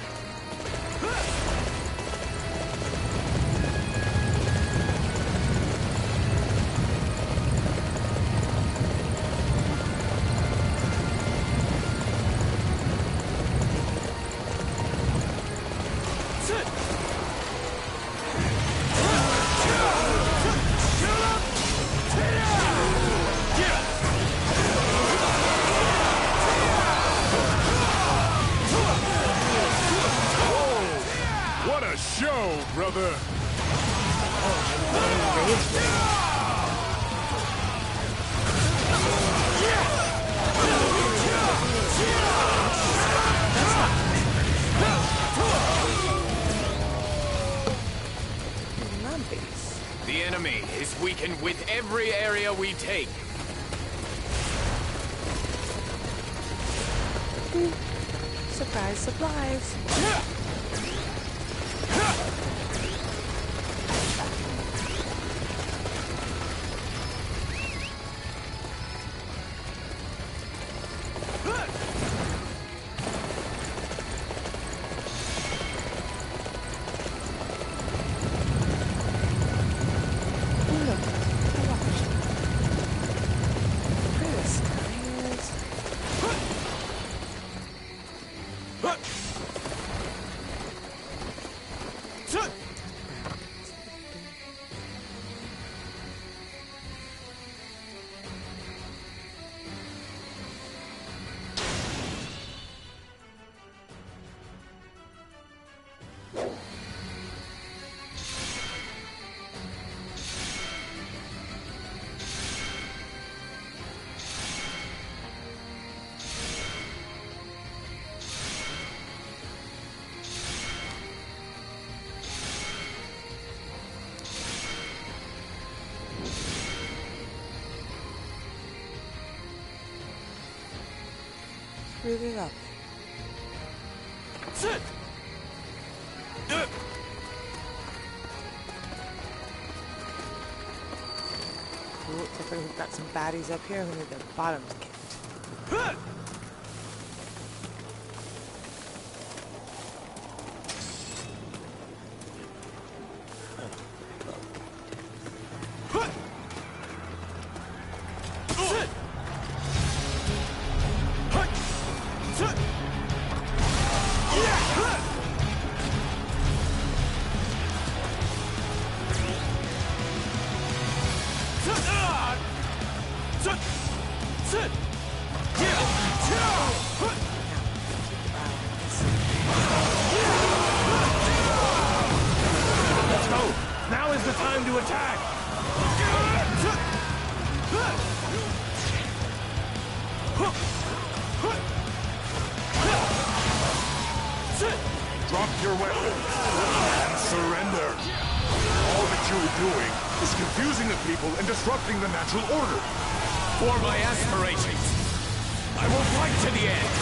Speaker 9: show, brother!
Speaker 3: The enemy is weakened with every area we take.
Speaker 1: Surprise, supplies. Screwed it up.
Speaker 12: Sit!
Speaker 1: Ooh, looks like we've got some baddies up here who need their bottoms kicked.
Speaker 9: Drop your weapons and surrender. All that you are doing is confusing the people and disrupting the natural order.
Speaker 3: For my aspirations, I will fight to the end.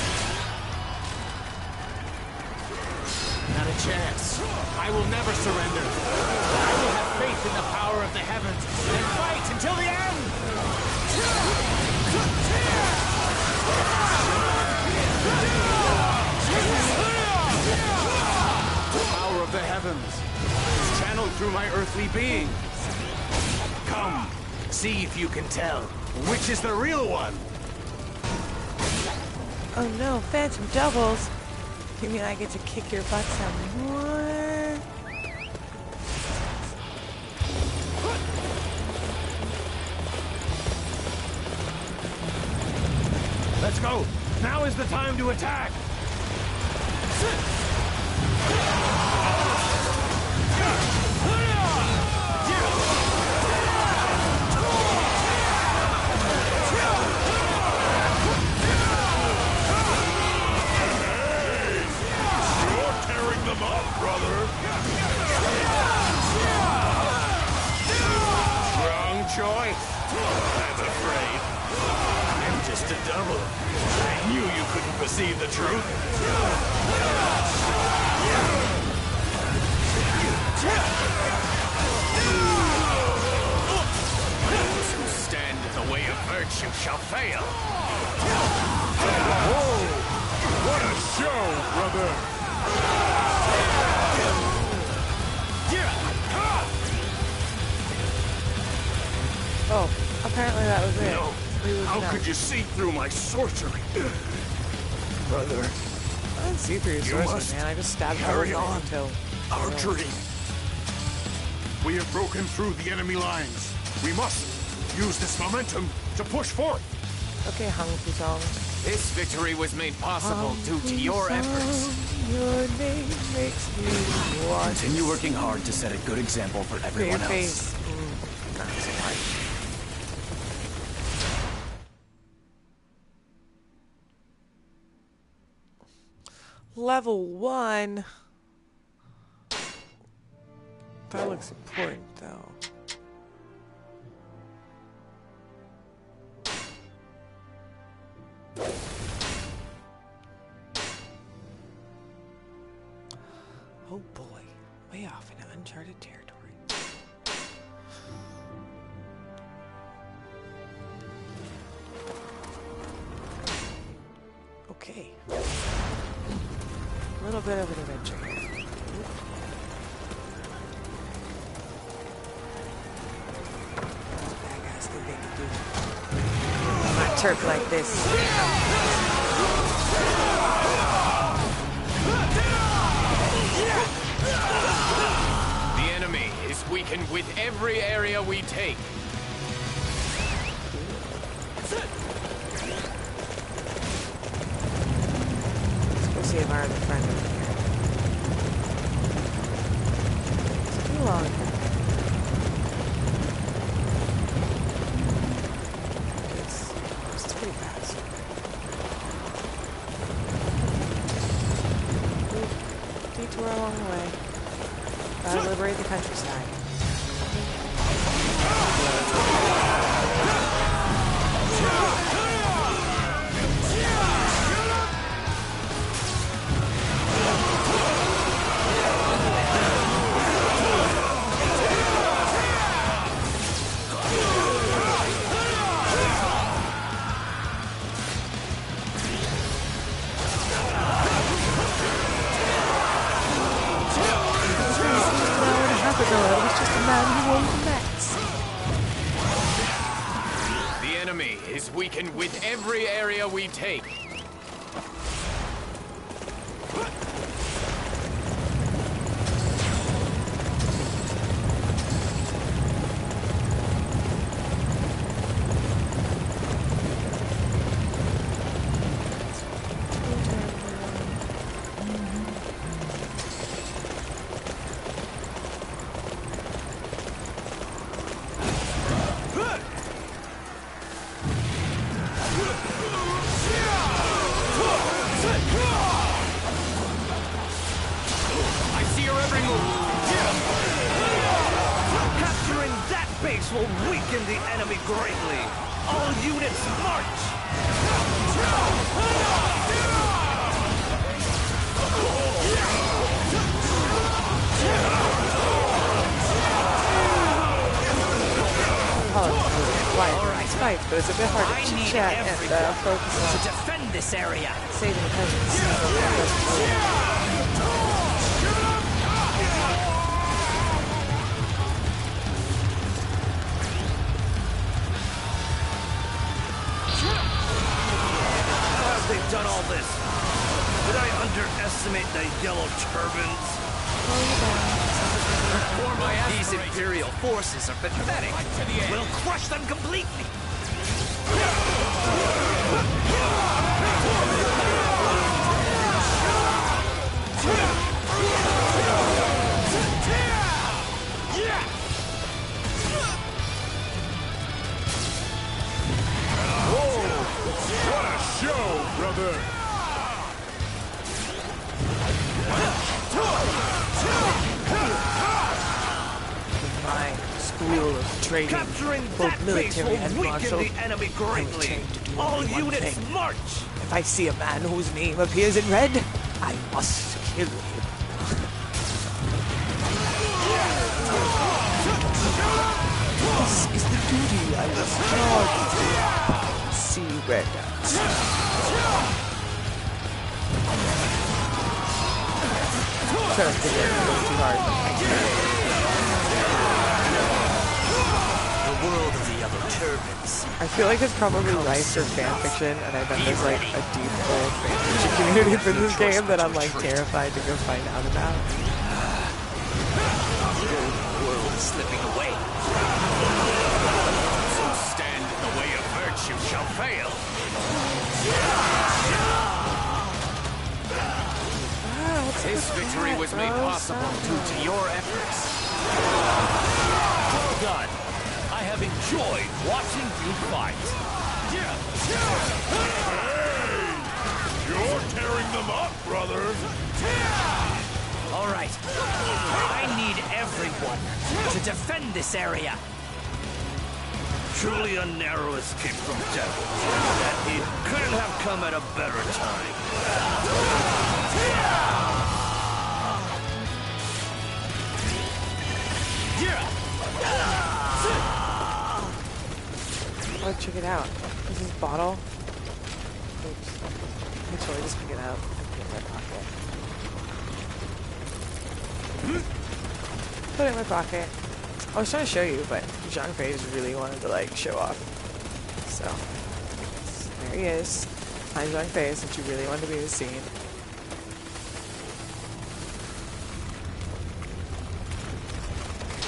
Speaker 12: Not a chance. I will never surrender. I will have faith in the power of the heavens and fight until the end! The power of the heavens is channeled through my earthly being. Come, see if you can tell which is the real one.
Speaker 1: Oh no, phantom doubles. You mean I get to kick your butt some more?
Speaker 12: Let's go. Now is the time to attack. Wrong choice. I'm afraid. I'm just a double. I knew you couldn't perceive the truth.
Speaker 3: Those who stand in the way of virtue shall fail.
Speaker 9: Whoa! What a show, brother!
Speaker 1: Oh, apparently that was it.
Speaker 12: No. How could you see through my sorcery? Brother.
Speaker 1: I didn't see through your sorcery, man. I just stabbed
Speaker 12: carry on
Speaker 1: until
Speaker 12: our dream.
Speaker 9: We have broken through the enemy lines. We must use this momentum to push forth.
Speaker 1: Okay, Hung Fusong.
Speaker 3: This victory was made possible due to your efforts.
Speaker 1: Your name makes me want.
Speaker 12: Continue working hard to set a good example for everyone
Speaker 1: Your
Speaker 12: else.
Speaker 1: face. Not so hard. Level 1. That looks important, though. Oh boy, way off in uncharted territory. Okay. A little bit of an adventure here. Bad guys think they can do it. Not turf like this.
Speaker 3: The enemy is weakened with every area we take.
Speaker 1: Let's go see if our other friend over here. It's too long. It's pretty fast. Detour along the way. Gotta liberate the countryside.
Speaker 3: The enemy is weakened with every area we take.
Speaker 10: will weaken the enemy greatly. All units march!
Speaker 1: Right, but it's a bit hard to chit-chat and focus on
Speaker 10: to defend this area.
Speaker 1: Saving peasants.
Speaker 10: They've done all this. Did I underestimate the yellow turbans? These Imperial forces are pathetic. We'll crush them completely.
Speaker 9: Whoa! What a show, brother!
Speaker 1: My school of training,
Speaker 10: Capturing
Speaker 1: both
Speaker 10: that
Speaker 1: military
Speaker 10: base
Speaker 1: and
Speaker 10: will weaken
Speaker 1: martial,
Speaker 10: the enemy greatly. All units march!
Speaker 1: If I see a man whose name appears in red, I must kill him. This is the duty I was charged with. See red. Trying to think of it too hard.
Speaker 10: The world of the yellow turbans.
Speaker 1: I feel like it's probably rife for fanfiction, and I bet there's like a deep old fanfiction community for this game that I'm like terrified to go find out about.
Speaker 10: The world is slipping away.
Speaker 3: So stand in the way of virtue shall fail.
Speaker 12: This victory was made possible due to your efforts.
Speaker 15: Well done. I have enjoyed watching you fight.
Speaker 6: Hey! You're tearing them up, brother!
Speaker 15: All right. I need everyone to defend this area. Truly a narrow escape from death. That it couldn't have come at a better time.
Speaker 1: Oh, check it out. This is bottle. Oops. I totally just pick it up and put it in my pocket. Put it in my pocket. I was trying to show you, but Zhang Fei just really wanted to like show off. So there he is. I'm Zhang Fei, since you really wanted to be in the scene.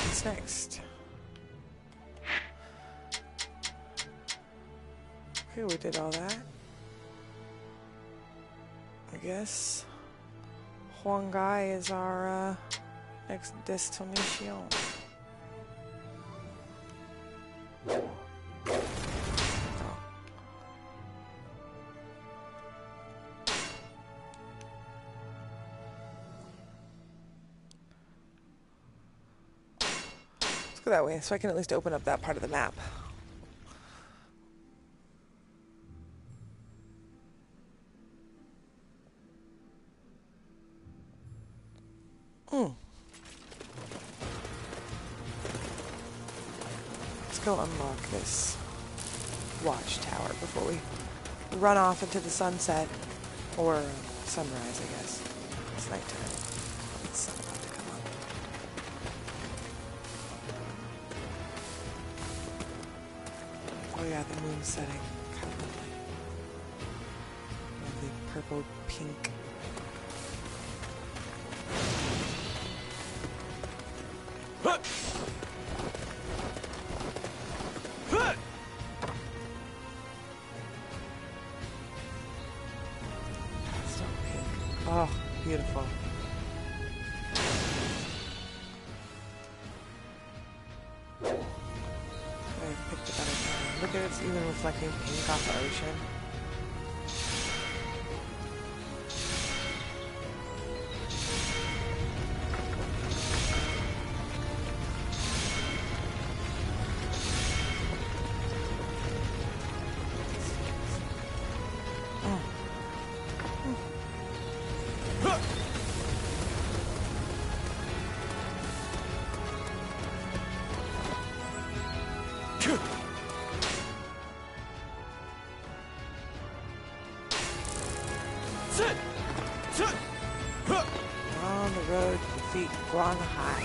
Speaker 1: What's next? Okay, we did all that. I guess Huangai is our next destination. Let's go that way so I can at least open up that part of the map. Let's go unlock this watchtower before we run off into the sunset. Or sunrise, I guess. It's nighttime. It's sun about to come up. Oh yeah, the moon's setting. Kind of lovely. Lovely purple, pink. Oh, beautiful. I picked a better time. Look at it, it's even reflecting pink off the ocean. On the road to defeat Guanhai.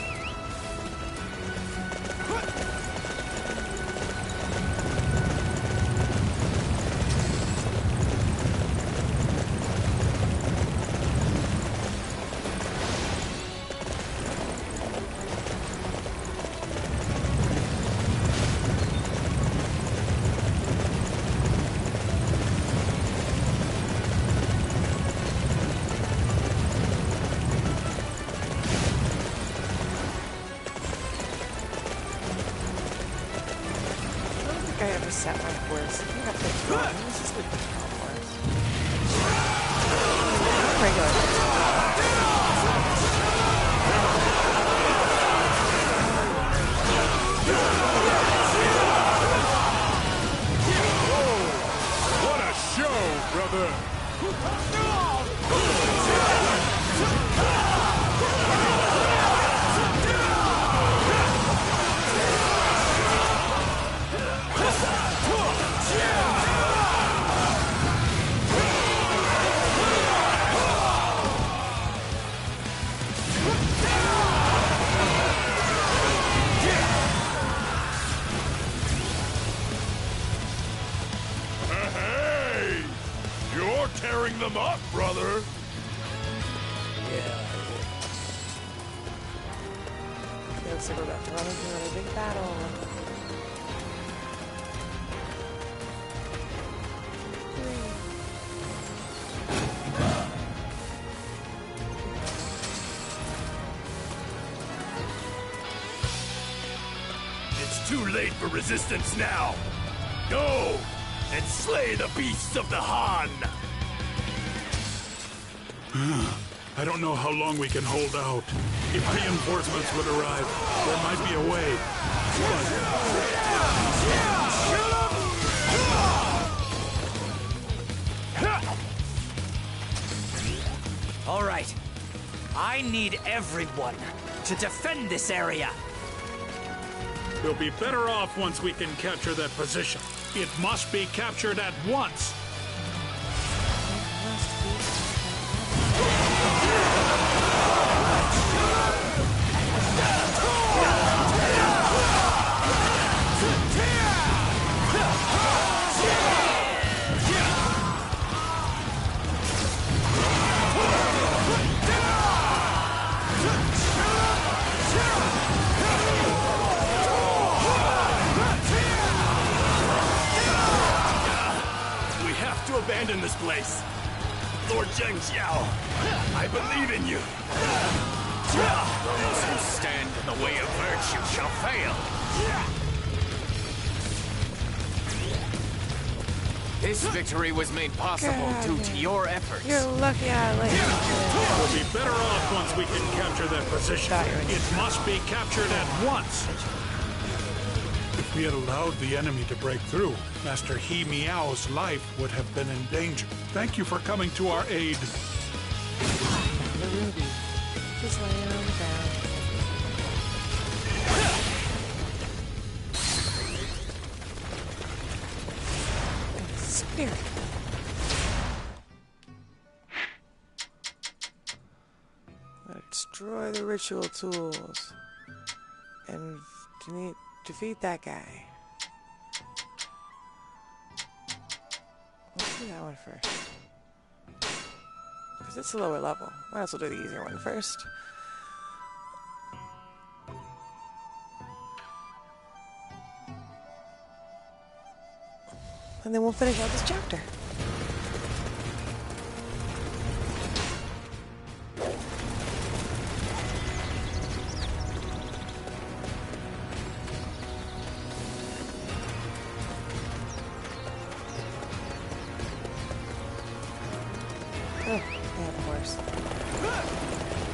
Speaker 1: I ever set my horse. I think I picked wrong. This is the default horse. Regular
Speaker 6: What a show, brother! Hey! You're tearing them up, brother!
Speaker 1: looks like we're about to run into another big battle.
Speaker 15: too late for resistance now. Go and slay the beasts of the Han.
Speaker 16: I don't know how long we can hold out. If reinforcements would arrive, there might be a way.
Speaker 17: All right. I need everyone to defend this area.
Speaker 16: We'll be better off once we can capture that position. It must be captured at once.
Speaker 15: Abandon this place. Lord Zheng Jiao, I believe in you.
Speaker 3: Those who stand in the way of virtue shall fail. This victory was made possible due to your efforts.
Speaker 1: You're lucky I lived.
Speaker 16: We'll be better off once we can capture that position. It must be captured at once. If we had allowed the enemy to break through, Master He Miao's life would have been in danger. Thank you for coming to our aid.
Speaker 1: The ruby. Just laying on the ground. Spirit. Gotta destroy the ritual tools. And defeat that guy. Let's do that one first. Because it's a lower level. Might as well do the easier one first. And then we'll finish out this chapter. Oh, I have a horse.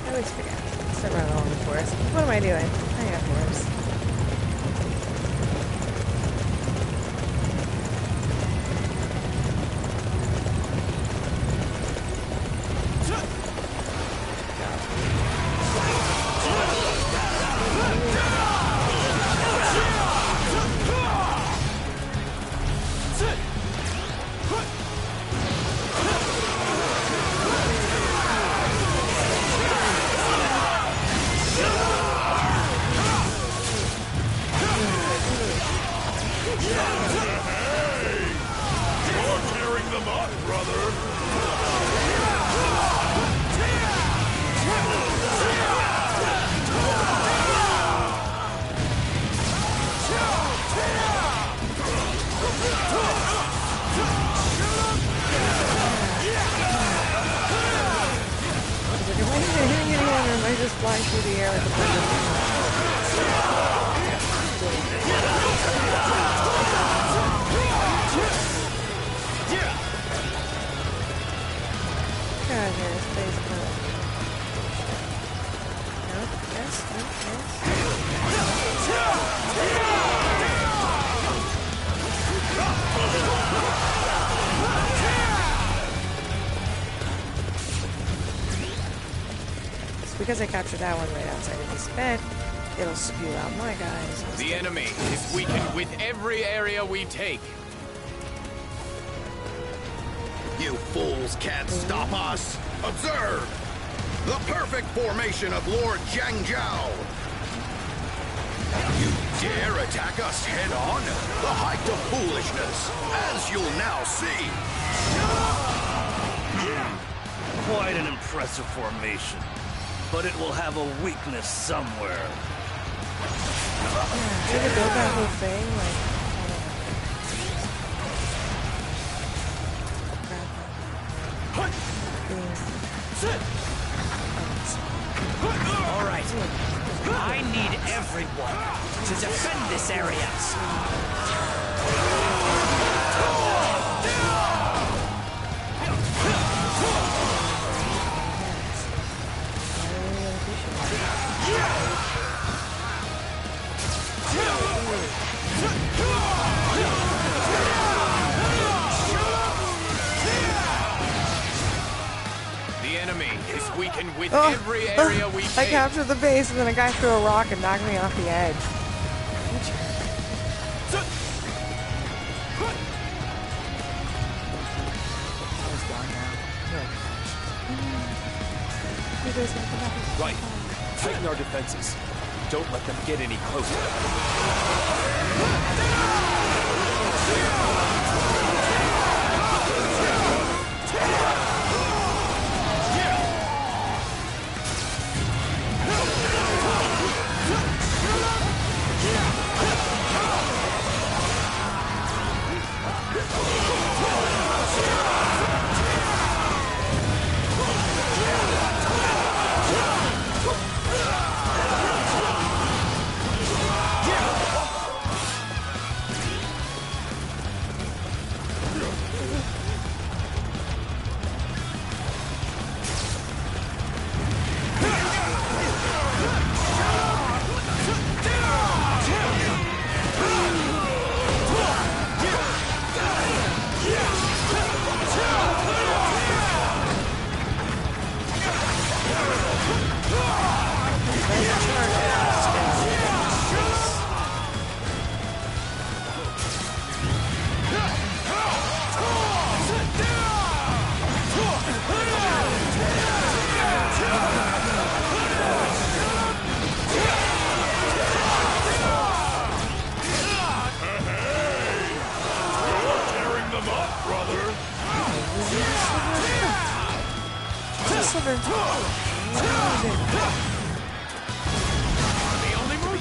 Speaker 1: I always forget. Start running along the forest. What am I doing? I have a horse. Flying through the air like a bird. God, here, space cut. Nope, yes, because I captured that one right outside of this bed, it'll spew out my guys.
Speaker 3: The enemy is weakened with every area we take.
Speaker 14: You fools can't stop us! Observe! The perfect formation of Lord Zhang Jiao! You dare attack us head-on? The height of foolishness, as you'll now see!
Speaker 15: Quite an impressive formation. But it will have a weakness somewhere.
Speaker 1: Should I build that whole thing?
Speaker 17: All right. I need everyone to defend this area.
Speaker 3: The enemy is weakened with every area we take.
Speaker 1: I captured the base and then a guy threw a rock and knocked me off the edge.
Speaker 12: Right. Tighten our defenses. Don't let them get any closer.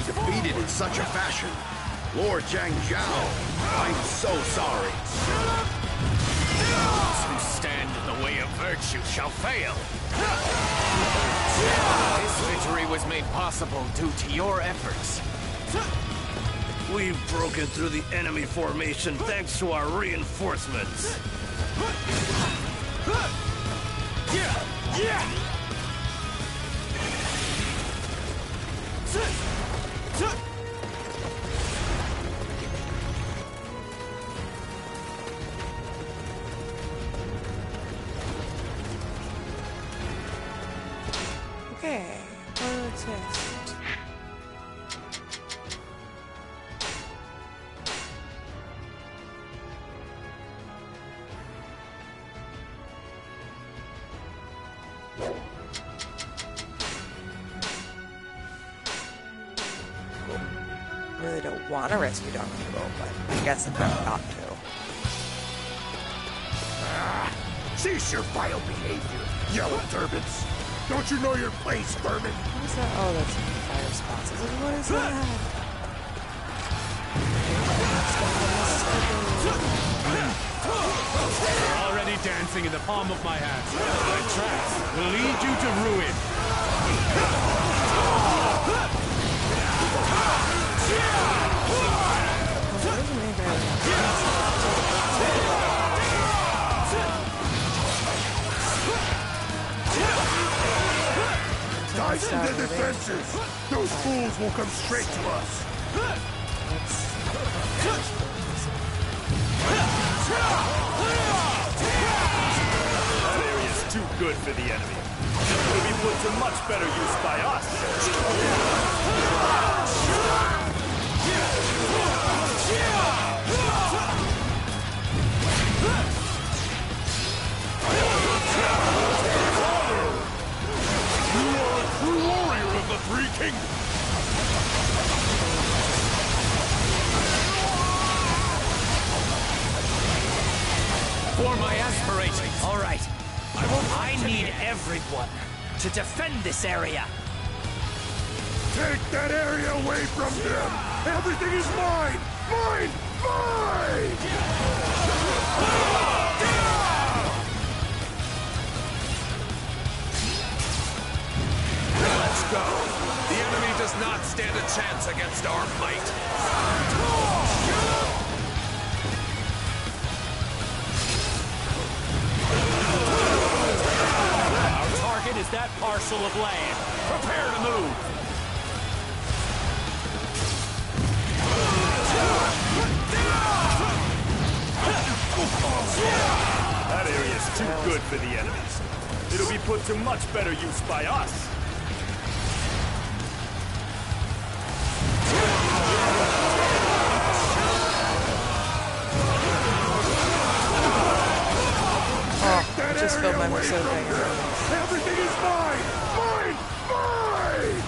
Speaker 14: Defeated in such a fashion. Lord Zhang Zhao, I'm so sorry.
Speaker 3: Those who stand in the way of virtue shall fail. This victory was made possible due to your efforts.
Speaker 15: We've broken through the enemy formation thanks to our reinforcements.
Speaker 1: Okay, protest. Really don't want to rescue Dr. Go, but I guess I've got to.
Speaker 14: Cease your vile behavior, yellow turbans. Don't you know your place, vermin?
Speaker 1: What is that? Oh, that's fire spots. What is that?
Speaker 12: You're already dancing in the palm of my hand. My tracks will lead you to ruin.
Speaker 14: Tighten the defenses. Those fools will come straight to us.
Speaker 15: That area's too good for the enemy. It will be put to much better use by us.
Speaker 6: You are a true warrior of the Three Kingdoms.
Speaker 3: For my aspirations.
Speaker 17: All right. I need everyone to defend this area.
Speaker 14: Take that area away from them. Everything is mine. Mine. Mine. Let's go.
Speaker 13: The enemy does not stand a chance against our might.
Speaker 10: Our target is that parcel of land. Prepare to move.
Speaker 15: That area is too good for the enemies. It'll be put to much better use by us.
Speaker 1: Oh, I just filled my Musou thing.
Speaker 7: Everything is mine! Mine! Mine!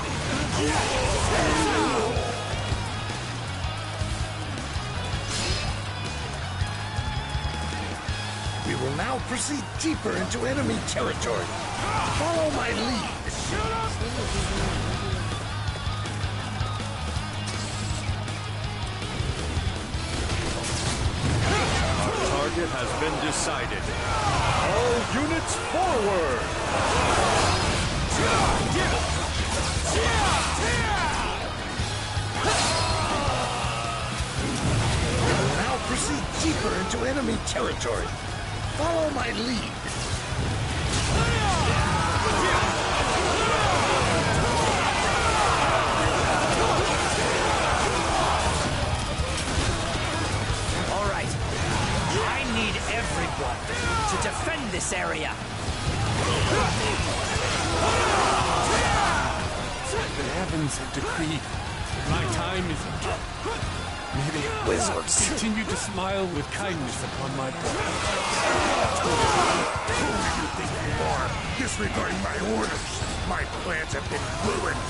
Speaker 7: We will now proceed deeper into enemy territory. Follow my lead.
Speaker 15: Target has been decided. All units forward!
Speaker 7: We will now proceed deeper into enemy territory. Follow my lead.
Speaker 17: All right. I need everyone to defend this area.
Speaker 4: The heavens have decreed that my time is up. May the wizards continue to smile with kindness upon my body.
Speaker 7: Who do you think you are, disregarding my orders? My plans have been ruined.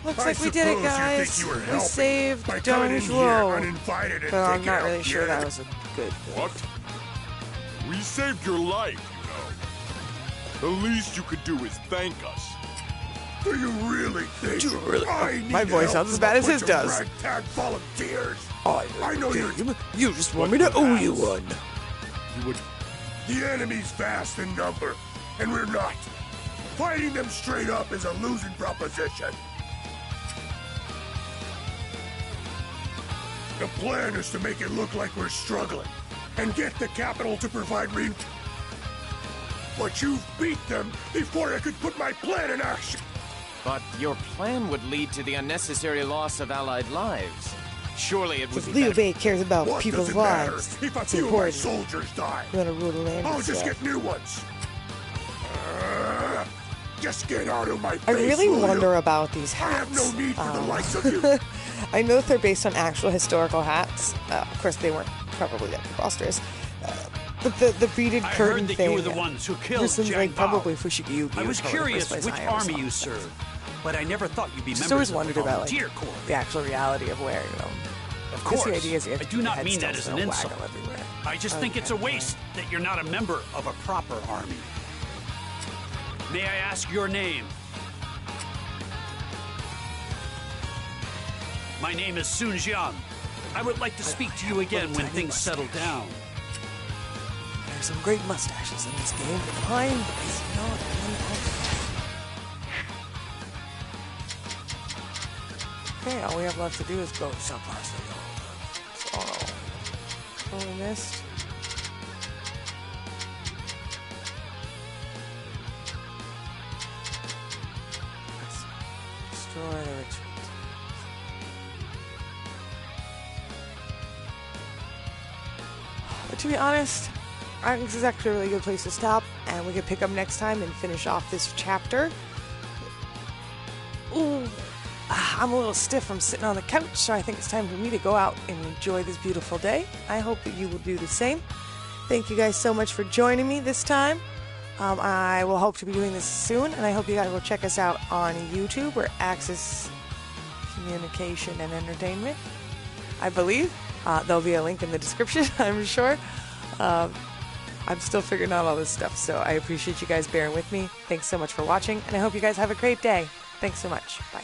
Speaker 1: Looks like we did it, guys. We saved Donjuo. But I'm not really sure that was a good thing.
Speaker 6: What? We saved your life, you know. The least you could do is thank us.
Speaker 7: Do you really think?
Speaker 1: My voice sounds as bad as his does.
Speaker 7: Ragtag volunteers.
Speaker 1: I
Speaker 7: know you're.
Speaker 1: You just want me to owe you one.
Speaker 7: You would. The enemy's vast in number, and we're not. Fighting them straight up is a losing proposition. The plan is to make it look like we're struggling, and get the capital to provide But you've beat them before I could put my plan in action.
Speaker 3: But your plan would lead to the unnecessary loss of Allied lives. Surely it would be
Speaker 1: Liu
Speaker 3: better.
Speaker 1: Bei cares about
Speaker 7: What
Speaker 1: people's
Speaker 7: does it matter
Speaker 1: lives.
Speaker 7: if a
Speaker 1: It's
Speaker 7: few of my
Speaker 1: important.
Speaker 7: soldiers die?
Speaker 1: You want to rule the land
Speaker 7: I'll
Speaker 1: and
Speaker 7: just
Speaker 1: stuff.
Speaker 7: get new ones. Just get out of my face,
Speaker 1: I really
Speaker 7: will
Speaker 1: wonder
Speaker 7: you?
Speaker 1: about these hats.
Speaker 7: I have no need for the likes of you.
Speaker 1: I know that they're based on actual historical hats. Of course, they weren't probably that preposterous. But the beaded
Speaker 10: I
Speaker 1: curtain
Speaker 10: heard that
Speaker 1: thing.
Speaker 10: you were the ones who killed
Speaker 1: this is
Speaker 10: Jiang
Speaker 1: like
Speaker 10: Bao.
Speaker 1: probably Fushigi.
Speaker 10: I was curious which army you served, but I never thought you'd be
Speaker 1: Just
Speaker 10: members
Speaker 1: always
Speaker 10: of the
Speaker 1: wondered about
Speaker 10: volunteer
Speaker 1: like
Speaker 10: corps.
Speaker 1: the actual reality of wearing them.
Speaker 10: Of
Speaker 1: Because
Speaker 10: course,
Speaker 1: the idea is you have
Speaker 10: I
Speaker 1: to
Speaker 10: do
Speaker 1: keep
Speaker 10: not
Speaker 1: the
Speaker 10: mean that
Speaker 1: headstones
Speaker 10: as an
Speaker 1: and don't
Speaker 10: insult.
Speaker 1: waggle everywhere.
Speaker 10: I just think it's a waste that you're not a member of a proper army. May I ask your name? My name is Sun Jian. I would like to speak to you again when things settle down.
Speaker 1: There's some great mustaches in this game, but mine is not one of them. Okay, all we have left to do is go suppress the yellow. Oh, we missed. Destroy the retreat. But to be honest, I think this is actually a really good place to stop, and we can pick up next time and finish off this chapter. Ooh, I'm a little stiff from sitting on the couch, so I think it's time for me to go out and enjoy this beautiful day. I hope that you will do the same. Thank you guys so much for joining me this time. I will hope to be doing this soon, and I hope you guys will check us out on YouTube. We're Axis Communication and Entertainment, I believe. There'll be a link in the description, I'm sure. I'm still figuring out all this stuff, so I appreciate you guys bearing with me. Thanks so much for watching, and I hope you guys have a great day. Thanks so much. Bye.